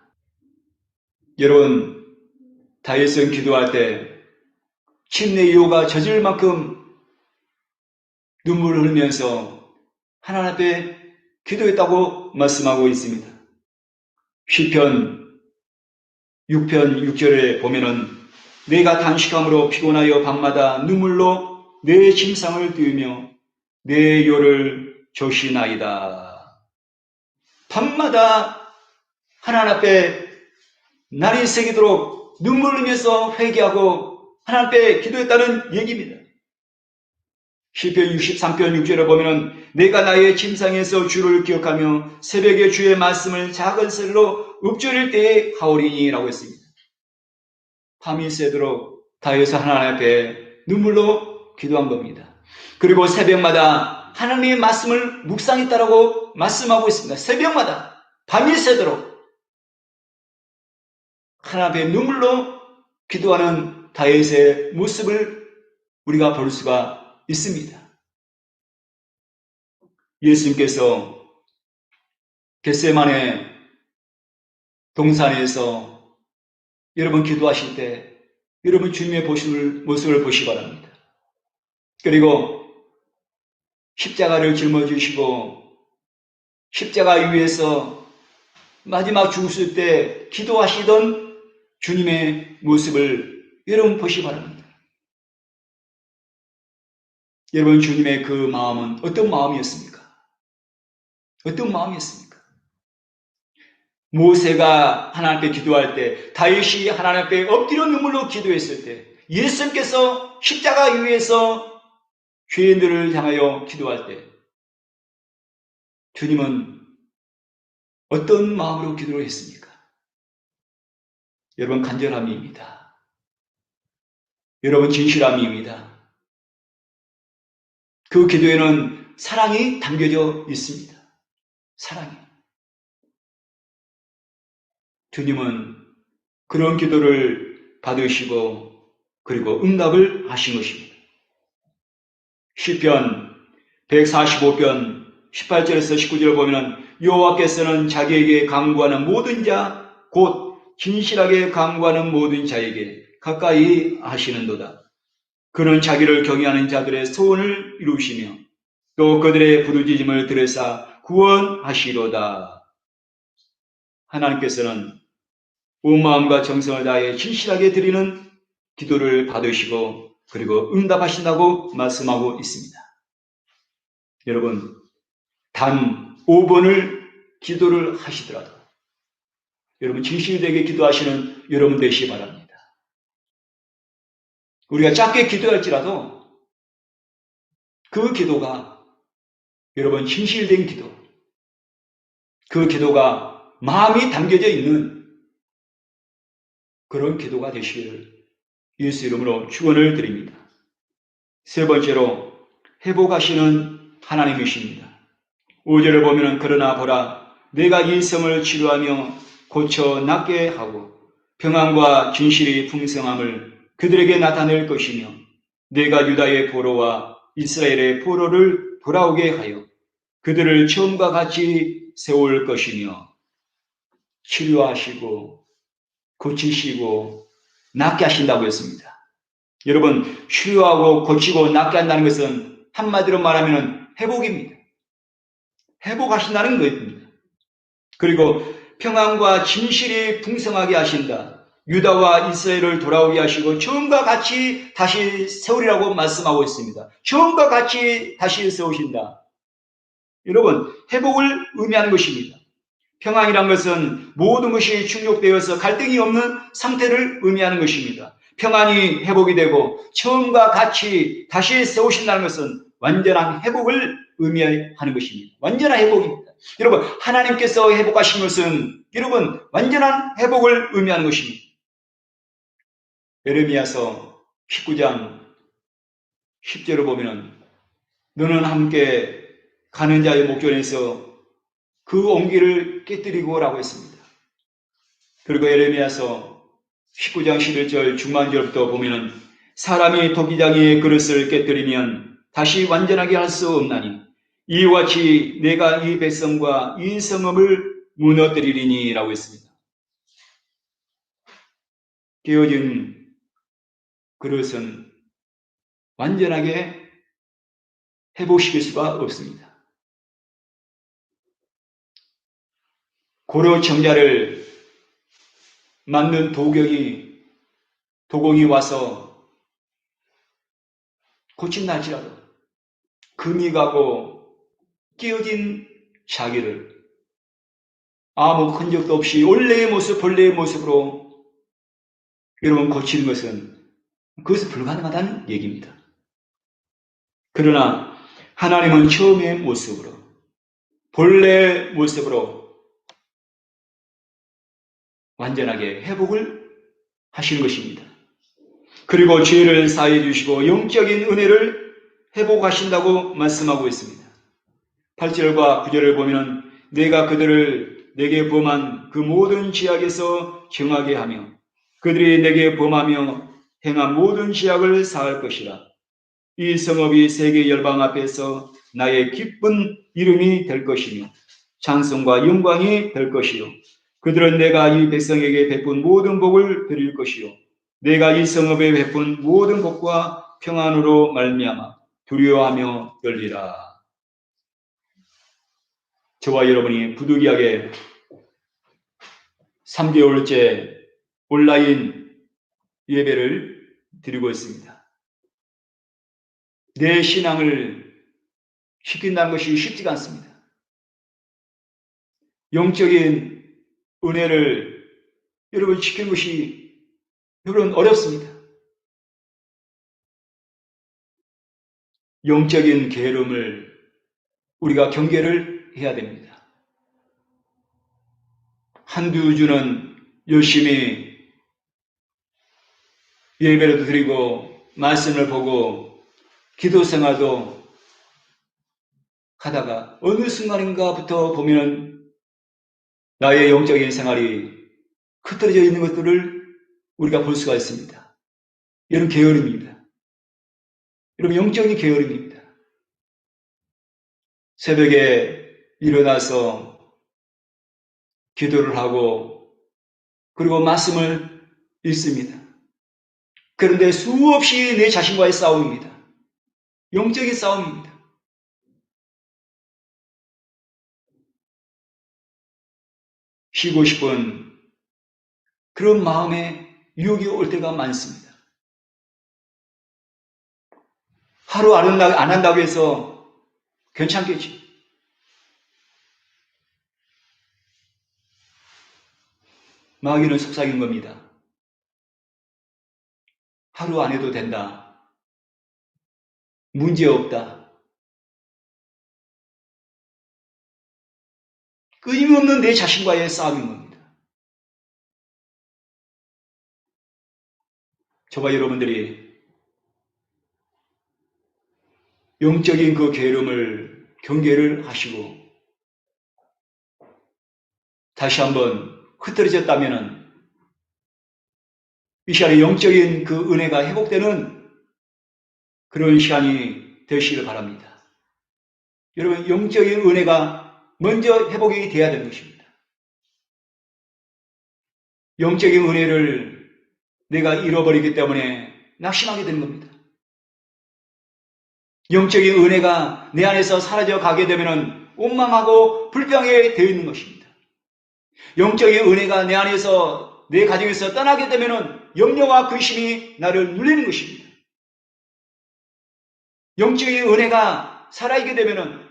여러분, 다윗은 기도할 때 침례 요가 젖을 만큼 눈물을 흘리면서 하나님 앞에 기도했다고 말씀하고 있습니다. 시편 6편 6절에 보면은 내가 단식함으로 피곤하여 밤마다 눈물로 내 침상을 띄우며 내 요를 조시나이다. 밤마다 하나님 앞에 날이 새기도록 눈물 흘리면서 회개하고 하나님 앞에 기도했다는 얘기입니다. 시편 63편 6절에 보면은 내가 나의 침상에서 주를 기억하며 새벽에 주의 말씀을 작은 소리로 읊조릴 때에 하오리니 라고 했습니다. 밤이 새도록 다윗은 하나님 앞에 눈물로 기도한 겁니다. 그리고 새벽마다 하나님의 말씀을 묵상했다라고 말씀하고 있습니다. 새벽마다 밤이 새도록 하나님 앞에 눈물로 기도하는 다윗의 모습을 우리가 볼 수가 있습니다. 예수님께서 겟세마네 동산에서 여러분 기도하실 때 여러분 주님의 모습을 보시기 바랍니다. 그리고 십자가를 짊어지시고 십자가 위에서 마지막 죽으실 때 기도하시던 주님의 모습을 여러분 보시기 바랍니다. 여러분 주님의 그 마음은 어떤 마음이었습니까? 어떤 마음이었습니까? 모세가 하나님 앞에 기도할 때, 다윗이 하나님 앞에 엎드려 눈물로 기도했을 때, 예수님께서 십자가 위에서 죄인들을 향하여 기도할 때 주님은 어떤 마음으로 기도를 했습니까? 여러분 간절함입니다. 여러분 진실함입니다. 그 기도에는 사랑이 담겨져 있습니다. 사랑이. 주님은 그런 기도를 받으시고 그리고 응답을 하신 것입니다. 시편 145편 18절에서 19절을 보면 여호와께서는 자기에게 간구하는 모든 자, 곧 진실하게 간구하는 모든 자에게 가까이 하시는도다. 그는 자기를 경외하는 자들의 소원을 이루시며 또 그들의 부르짖음을 들으사 구원하시로다. 하나님께서는 온 마음과 정성을 다해 진실하게 드리는 기도를 받으시고 그리고 응답하신다고 말씀하고 있습니다. 여러분, 단 5번을 기도를 하시더라도 여러분 진실되게 기도하시는 여러분 되시기 바랍니다. 우리가 짧게 기도할지라도 그 기도가 여러분 진실된 기도, 그 기도가 마음이 담겨져 있는 그런 기도가 되시기를 예수 이름으로 축원을 드립니다. 세 번째로 회복하시는 하나님이십니다. 5절을 보면 그러나 보라 내가 이 성을 치료하며 고쳐 낫게 하고 평안과 진실이 풍성함을 그들에게 나타낼 것이며 내가 유다의 포로와 이스라엘의 포로를 돌아오게 하여 그들을 처음과 같이 세울 것이며 치료하시고 고치시고 낫게 하신다고 했습니다. 여러분 치료하고 고치고 낫게 한다는 것은 한마디로 말하면 회복입니다. 회복하신다는 것입니다. 그리고 평안과 진실이 풍성하게 하신다. 유다와 이스라엘을 돌아오게 하시고 처음과 같이 다시 세우리라고 말씀하고 있습니다. 처음과 같이 다시 세우신다. 여러분 회복을 의미하는 것입니다. 평안이란 것은 모든 것이 충족되어서 갈등이 없는 상태를 의미하는 것입니다. 평안이 회복이 되고 처음과 같이 다시 세우신다는 것은 완전한 회복을 의미하는 것입니다. 완전한 회복입니다. 여러분 하나님께서 회복하신 것은 여러분 완전한 회복을 의미하는 것입니다. 예레미야서 19장 10절을 보면 너는 함께 가는 자의 목전에서 그 옹기를 깨뜨리고 라고 했습니다. 그리고 예레미야서 19장 11절 중반절부터 보면은 사람이 토기장이의 그릇을 깨뜨리면 다시 완전하게 할 수 없나니 이와 같이 내가 이 백성과 이 성읍을 무너뜨리리니 라고 했습니다. 깨어진 그릇은 완전하게 회복시킬 수가 없습니다. 고려 청자를 만든 도공이 와서 고친다 할지라도 금이 가고 깨어진 자기를 아무 흔적도 없이 원래의 모습, 본래의 모습으로 여러분 고치는 것은 그것은 불가능하다는 얘기입니다. 그러나 하나님은 처음의 모습으로, 본래의 모습으로 완전하게 회복을 하시는 것입니다. 그리고 죄를 사해 주시고 영적인 은혜를 회복하신다고 말씀하고 있습니다. 8절과 9절을 보면 내가 그들을 내게 범한 그 모든 죄악에서 정하게 하며 그들이 내게 범하며 행한 모든 죄악을 사할 것이라. 이 성읍이 세계 열방 앞에서 나의 기쁜 이름이 될 것이며 찬송과 영광이 될 것이요 그들은 내가 이 백성에게 베푼 모든 복을 드릴 것이요 내가 이 성읍에 베푼 모든 복과 평안으로 말미암아 두려워하며 떨리라. 저와 여러분이 부득이하게 3개월째 온라인 예배를 드리고 있습니다. 내 신앙을 시킨다는 것이 쉽지가 않습니다. 영적인 은혜를 여러분 지키는 것이 여러분 어렵습니다. 영적인 게으름을 우리가 경계를 해야 됩니다. 한두 주는 열심히 예배를 드리고 말씀을 보고 기도 생활도 하다가 어느 순간인가부터 보면 나의 영적인 생활이 흐트러져 있는 것들을 우리가 볼 수가 있습니다. 이런 게으름입니다. 여러분 영적인 게으름입니다. 새벽에 일어나서 기도를 하고 그리고 말씀을 읽습니다. 그런데 수없이 내 자신과의 싸움입니다. 영적인 싸움입니다. 쉬고 싶은 그런 마음에 유혹이 올 때가 많습니다. 하루 안 한다고 해서 괜찮겠지. 마귀는 속삭이는 겁니다. 하루 안 해도 된다. 문제 없다. 끊임없는 내 자신과의 싸움인 겁니다. 저와 여러분들이 영적인 그 게으름을 경계를 하시고 다시 한번 흐트러졌다면 이 시간에 영적인 그 은혜가 회복되는 그런 시간이 되시길 바랍니다. 여러분 영적인 은혜가 먼저 회복이 돼야 되는 것입니다. 영적인 은혜를 내가 잃어버리기 때문에 낙심하게 되는 겁니다. 영적인 은혜가 내 안에서 사라져 가게 되면 원망하고 불평하게 되어 있는 것입니다. 영적인 은혜가 내 안에서 내 가정에서 떠나게 되면 염려와 근심이 나를 눌리는 것입니다. 영적인 은혜가 살아있게 되면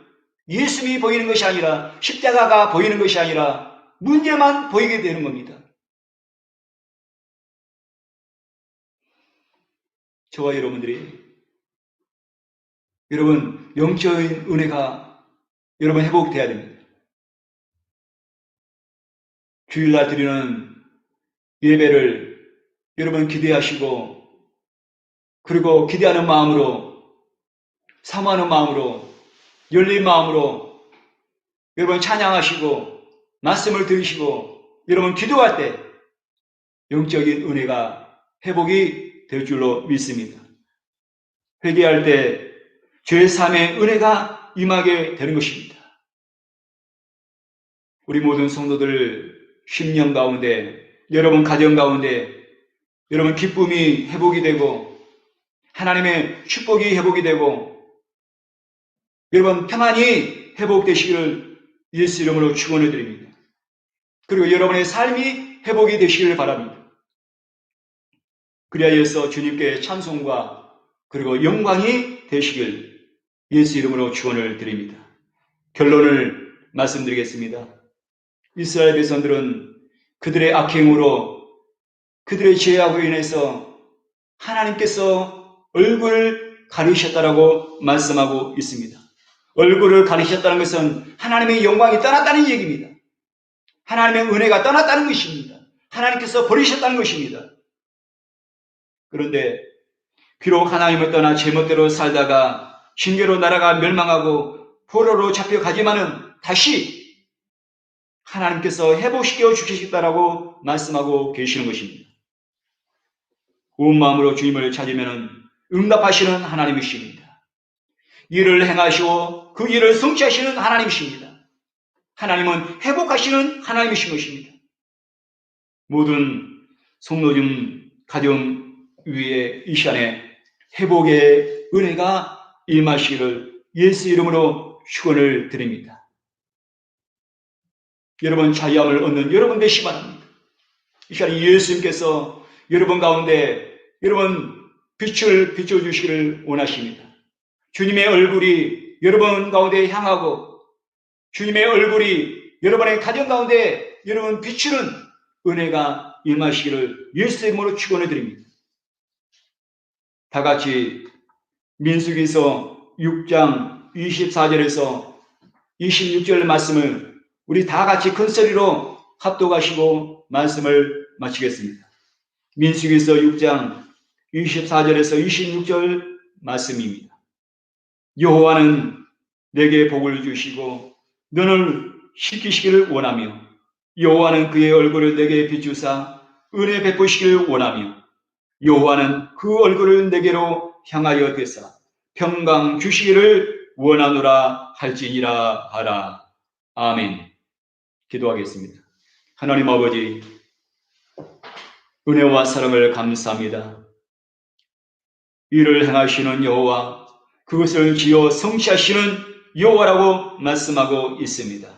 예수님이 보이는 것이 아니라 십자가가 보이는 것이 아니라 문제만 보이게 되는 겁니다. 저와 여러분들이 여러분 영적인 은혜가 여러분 회복돼야 됩니다. 주일날 드리는 예배를 여러분 기대하시고 그리고 기대하는 마음으로 사모하는 마음으로 열린 마음으로 여러분 찬양하시고 말씀을 들으시고 여러분 기도할 때 영적인 은혜가 회복이 될 줄로 믿습니다. 회개할 때 죄 사함의 은혜가 임하게 되는 것입니다. 우리 모든 성도들 심령 가운데, 여러분 가정 가운데 여러분 기쁨이 회복이 되고 하나님의 축복이 회복이 되고 여러분 평안이 회복되시기를 예수 이름으로 축원해 드립니다. 그리고 여러분의 삶이 회복이 되시기를 바랍니다. 그리하여서 주님께 찬송과 그리고 영광이 되시길 예수 이름으로 축원을 드립니다. 결론을 말씀드리겠습니다. 이스라엘 백성들은 그들의 악행으로 그들의 죄악으로 인해서 하나님께서 얼굴을 가리셨다라고 말씀하고 있습니다. 얼굴을 가리셨다는 것은 하나님의 영광이 떠났다는 얘기입니다. 하나님의 은혜가 떠났다는 것입니다. 하나님께서 버리셨다는 것입니다. 그런데 비록 하나님을 떠나 제멋대로 살다가 신계로 나라가 멸망하고 포로로 잡혀가지만은 다시 하나님께서 회복시켜 주시겠다라고 말씀하고 계시는 것입니다. 온 마음으로 주님을 찾으면 응답하시는 하나님이십니다. 일을 행하시고 그 일을 성취하시는 하나님이십니다. 하나님은 회복하시는 하나님이신 것입니다. 모든 성도중 가정 위에 이 시간에 회복의 은혜가 임하시기를 예수 이름으로 축원을 드립니다. 여러분 자유함을 얻는 여러분 되시기 바랍니다. 이 시간에 예수님께서 여러분 가운데 여러분 빛을 비춰주시기를 원하십니다. 주님의 얼굴이 여러분 가운데 향하고 주님의 얼굴이 여러분의 가정 가운데 여러분 비추는 은혜가 임하시기를 예수 이름으로 축원해 드립니다. 다 같이 민수기서 6장 24절에서 26절 말씀을 우리 다 같이 큰 소리로 합독하시고 말씀을 마치겠습니다. 민수기서 6장 24절에서 26절 말씀입니다. 여호와는 내게 복을 주시고 너를 지키시기를 원하며 여호와는 그의 얼굴을 내게 비추사 은혜 베푸시기를 원하며 여호와는 그 얼굴을 내게로 향하여 되사 평강 주시기를 원하노라 할지니라 하라. 아멘. 기도하겠습니다. 하나님 아버지, 은혜와 사랑을 감사합니다. 일을 행하시는 여호와, 그것을 지어 성취하시는 여호와라고 말씀하고 있습니다.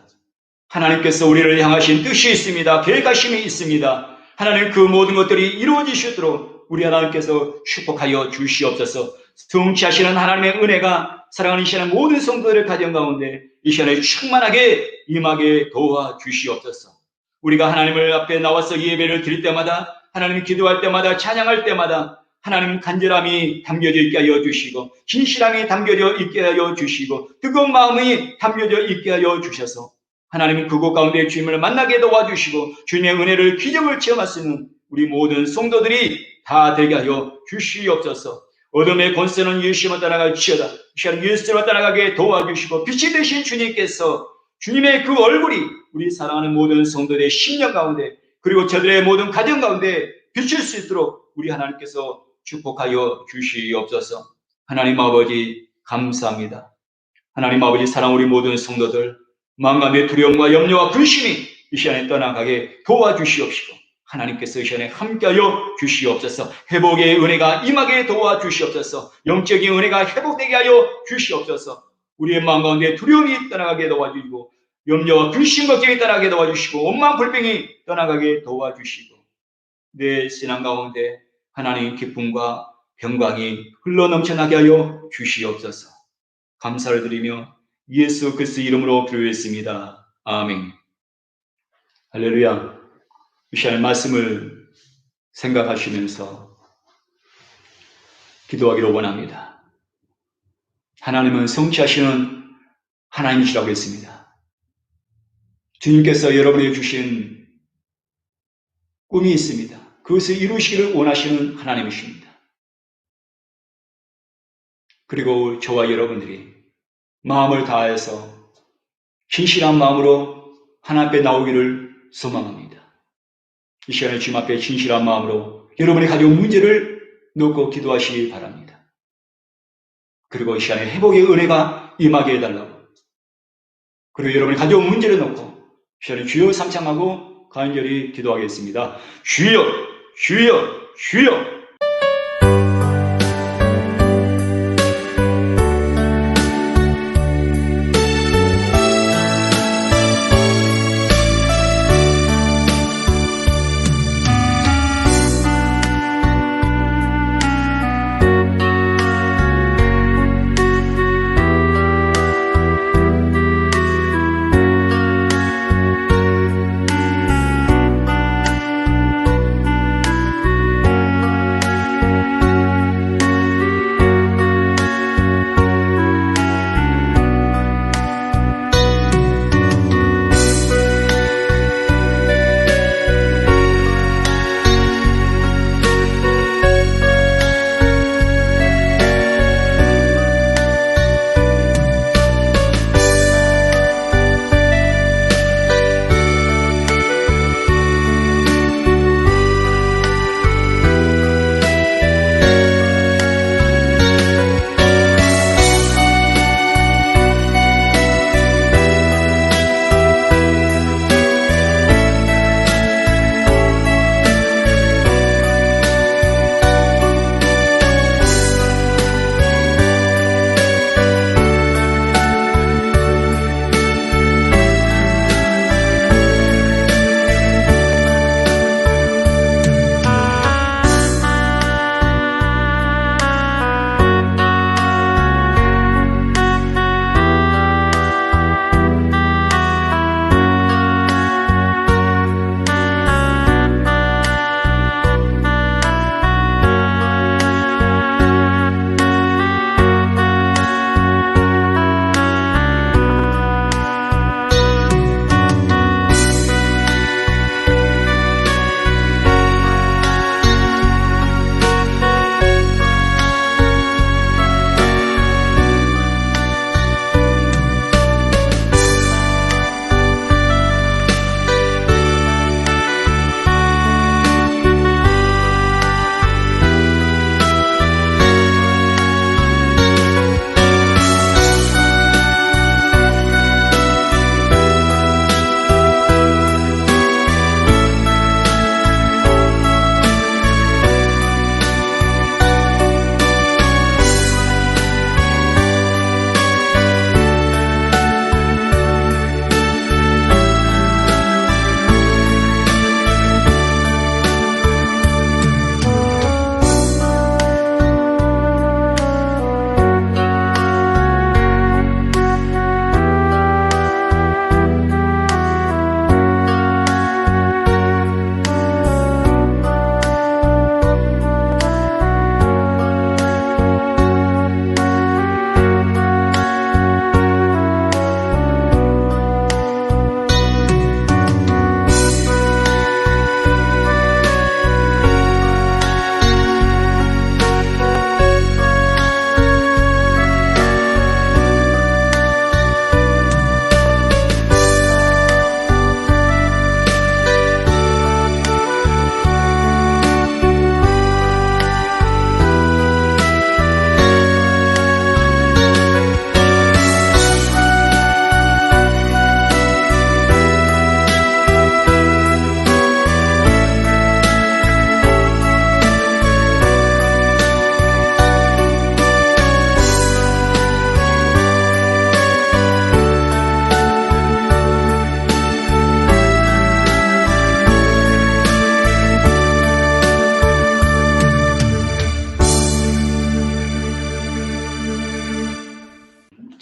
하나님께서 우리를 향하신 뜻이 있습니다. 계획하심이 있습니다. 하나님 그 모든 것들이 이루어지시도록 우리 하나님께서 축복하여 주시옵소서. 성취하시는 하나님의 은혜가 사랑하는 이 시간에 모든 성도들의 가정 가운데 이 시간에 충만하게 임하게 도와주시옵소서. 우리가 하나님을 앞에 나와서 예배를 드릴 때마다 하나님 기도할 때마다 찬양할 때마다 하나님 간절함이 담겨져 있게 하여 주시고 진실함이 담겨져 있게 하여 주시고 뜨거운 마음이 담겨져 있게 하여 주셔서 하나님 그곳 가운데 주님을 만나게 도와주시고 주님의 은혜를 기적을 체험할 수 있는 우리 모든 성도들이 다 되게 하여 주시옵소서. 어둠의 권세는 예수님을 따라갈지어다. 이 시간 예수님을 따라가게 도와주시고 빛이 되신 주님께서 주님의 그 얼굴이 우리 사랑하는 모든 성도들의 심령 가운데 그리고 저들의 모든 가정 가운데 비칠 수 있도록 우리 하나님께서 축복하여 주시옵소서. 하나님 아버지 감사합니다. 하나님 아버지 사랑 우리 모든 성도들 마음의 두려움과 염려와 근심이 이 시간에 떠나가게 도와주시옵시고 하나님께서 이 시간에 함께하여 주시옵소서. 회복의 은혜가 임하게 도와주시옵소서. 영적인 은혜가 회복되게 하여 주시옵소서. 우리의 마음 가운데 두려움이 떠나가게 도와주시고 염려와 근심 걱정이 떠나가게 도와주시고 원망 불평이 떠나가게 도와주시고 내 신앙 가운데 하나님의 기쁨과 평강이 흘러넘쳐나게 하여 주시옵소서. 감사를 드리며 예수 그리스도 이름으로 기도했습니다. 아멘. 할렐루야. 이 시간 말씀을 생각하시면서 기도하기를 원합니다. 하나님은 성취하시는 하나님이시라고 했습니다. 주님께서 여러분에게 주신 꿈이 있습니다. 그것을 이루시기를 원하시는 하나님이십니다. 그리고 저와 여러분들이 마음을 다해서 진실한 마음으로 하나님 앞에 나오기를 소망합니다. 이 시간에 주님 앞에 진실한 마음으로 여러분이 가져온 문제를 놓고 기도하시기 바랍니다. 그리고 이 시간에 회복의 은혜가 임하게 해달라고, 그리고 여러분이 가져온 문제를 놓고 이 시간에 주여 삼창하고 간절히 기도하겠습니다. 주여, 주여, 주여.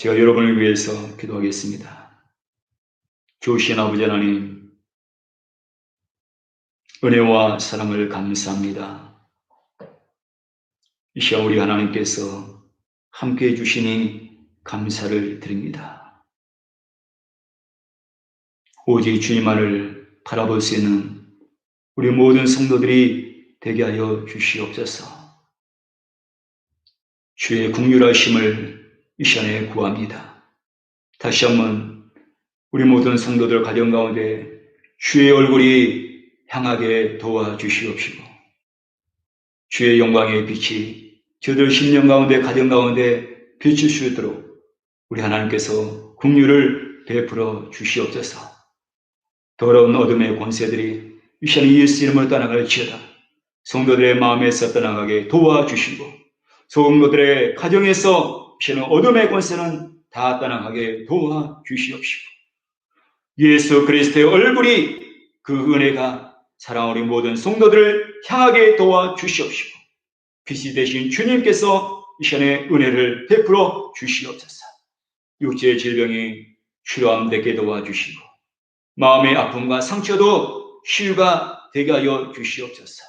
제가 여러분을 위해서 기도하겠습니다. 좋으신 아버지 하나님, 은혜와 사랑을 감사합니다. 이 시간 우리 하나님께서 함께해 주시니 감사를 드립니다. 오직 주님만을 바라볼 수 있는 우리 모든 성도들이 되게 하여 주시옵소서. 주의 긍휼하심을 이 시간에 구합니다. 다시 한번 우리 모든 성도들 가정 가운데 주의 얼굴이 향하게 도와주시옵시고 주의 영광의 빛이 저들 심령 가운데 가정 가운데 비칠 수 있도록 우리 하나님께서 긍휼을 베풀어 주시옵소서. 더러운 어둠의 권세들이 이 시간에 예수 이름으로 떠나갈지어다. 성도들의 마음에서 떠나가게 도와주시고 성도들의 가정에서 이 시간에 어둠의 권세는 다 떠나가게 도와주시옵시고 예수 그리스도의 얼굴이 그 은혜가 사랑하는 우리 모든 성도들을 향하게 도와주시옵시고 빛이 되신 주님께서 이 시간에 은혜를 베풀어 주시옵소서. 육체의 질병이 치료함되게 도와주시고 마음의 아픔과 상처도 치유가 되게 하여 주시옵소서.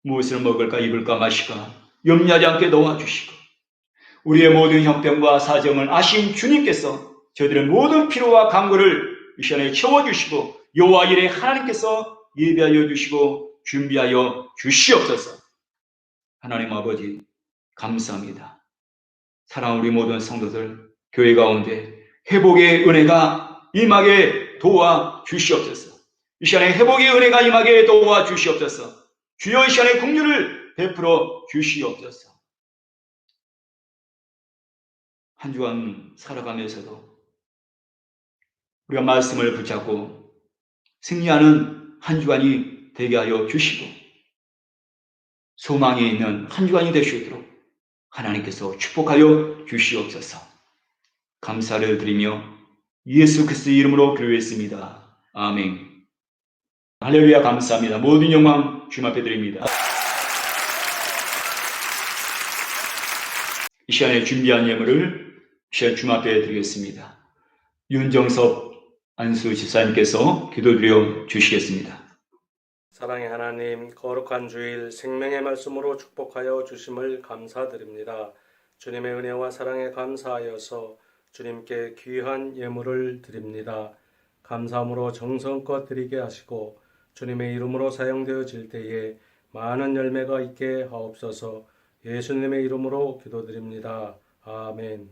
무엇을 먹을까 입을까 마실까 염려하지 않게 도와주시고 우리의 모든 형편과 사정을 아신 주님께서 저들의 모든 피로와 간구를 이 시간에 채워주시고 여호와 일에 하나님께서 예배하여 주시고 준비하여 주시옵소서. 하나님 아버지 감사합니다. 사랑하는 우리 모든 성도들 교회 가운데 회복의 은혜가 임하게 도와주시옵소서. 이 시간에 회복의 은혜가 임하게 도와주시옵소서. 주여 이 시간에 긍휼을 베풀어 주시옵소서. 한 주간 살아가면서도 우리가 말씀을 붙잡고 승리하는 한 주간이 되게 하여 주시고 소망이 있는 한 주간이 될 수 있도록 하나님께서 축복하여 주시옵소서. 감사를 드리며 예수 그리스도의 이름으로 기도했습니다. 아멘. 할렐루야. 감사합니다. 모든 영광 주님 앞에 드립니다. 이 시간에 준비한 예물을 이 시간 주님 앞에 드리겠습니다. 윤정섭 안수 집사님께서 기도드려 주시겠습니다. 사랑의 하나님, 거룩한 주일 생명의 말씀으로 축복하여 주심을 감사드립니다. 주님의 은혜와 사랑에 감사하여서 주님께 귀한 예물을 드립니다. 감사함으로 정성껏 드리게 하시고 주님의 이름으로 사용되어질 때에 많은 열매가 있게 하옵소서. 예수님의 이름으로 기도드립니다. 아멘.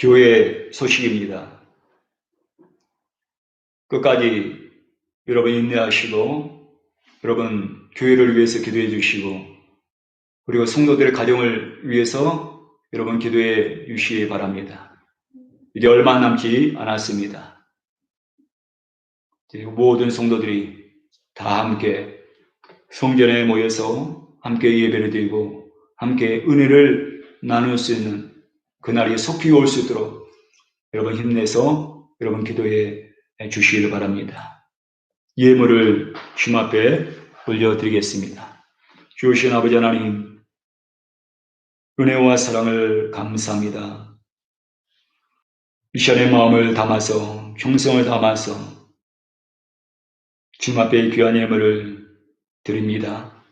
교회 소식입니다. 끝까지 여러분 인내하시고 여러분 교회를 위해서 기도해 주시고 그리고 성도들의 가정을 위해서 여러분 기도해 주시기 바랍니다. 이제 얼마 남지 않았습니다. 모든 성도들이 다 함께 성전에 모여서 함께 예배를 드리고 함께 은혜를 나눌 수 있는 그날이 속히 올 수 있도록 여러분 힘내서 여러분 기도해 주시길 바랍니다. 예물을 주님 앞에 올려드리겠습니다. 주신 아버지 하나님, 은혜와 사랑을 감사합니다. 이 시간에 마음을 담아서 충성을 담아서 주님 앞에 귀한 예물을 드립니다.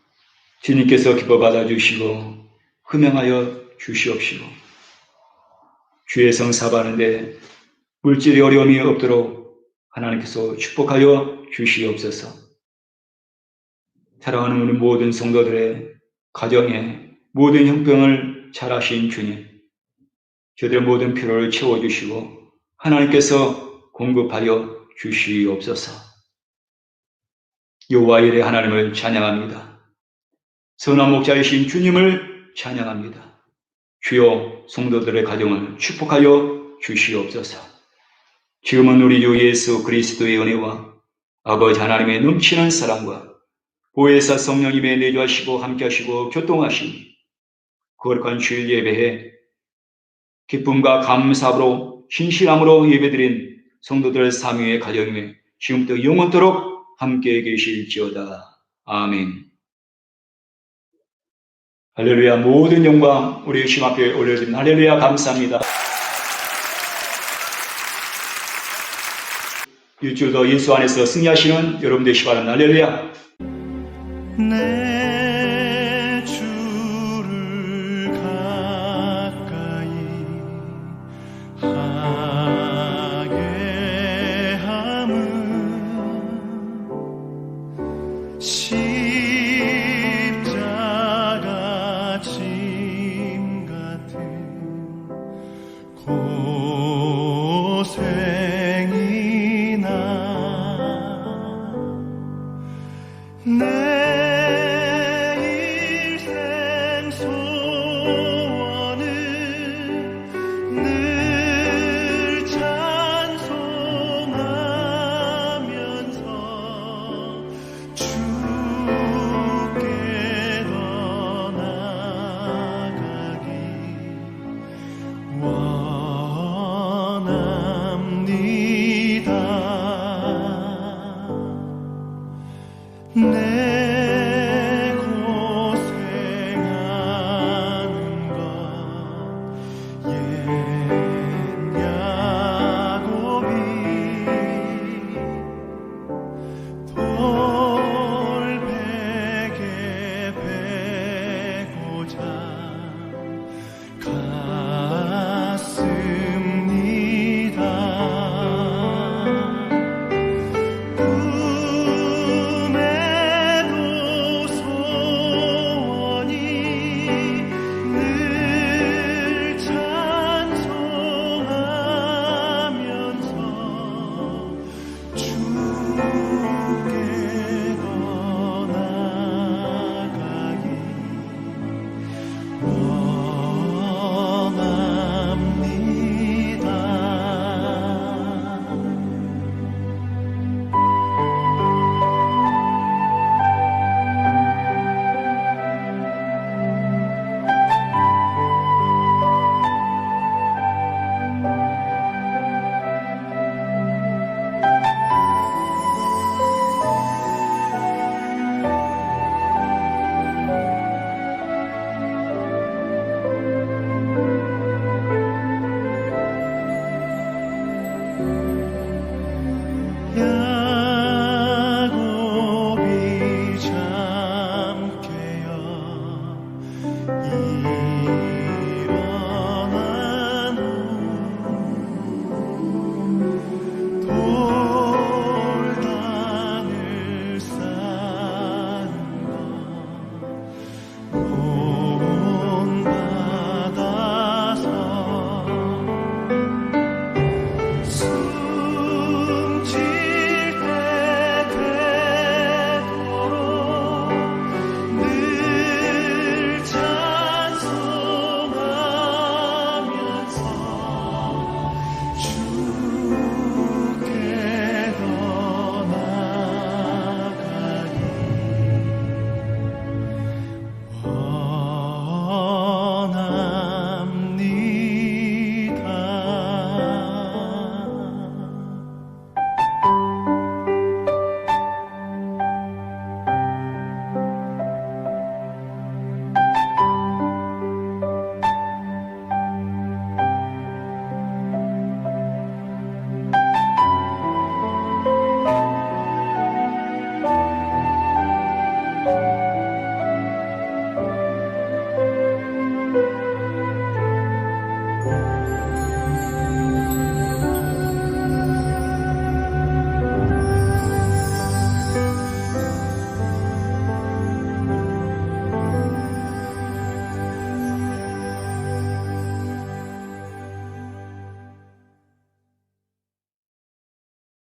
주님께서 기뻐 받아주시고 흠양하여 주시옵시고 주의 성 사바하는데 물질의 어려움이 없도록 하나님께서 축복하여 주시옵소서. 사랑하는 우리 모든 성도들의 가정에 모든 형편을 잘 아신 주님, 저들의 모든 필요를 채워주시고 하나님께서 공급하여 주시옵소서. 여호와 이레 하나님을 찬양합니다. 선한 목자이신 주님을 찬양합니다. 주여 성도들의 가정을 축복하여 주시옵소서. 지금은 우리 주 예수 그리스도의 은혜와 아버지 하나님의 넘치는 사랑과 보혜사 성령님의 내주하시고 함께하시고 교통하시니 거룩한 주일 예배에 기쁨과 감사로 신실함으로 예배드린 성도들 삼위의 가정에 지금부터 영원토록 함께 계실지어다. 아멘. 할렐루야. 모든 영광 우리 주님 앞에 올려드립니다. 할렐루야. 감사합니다. 일주일도 예수 안에서 승리하시는 여러분 되시기 바랍니다. 할렐루야. 내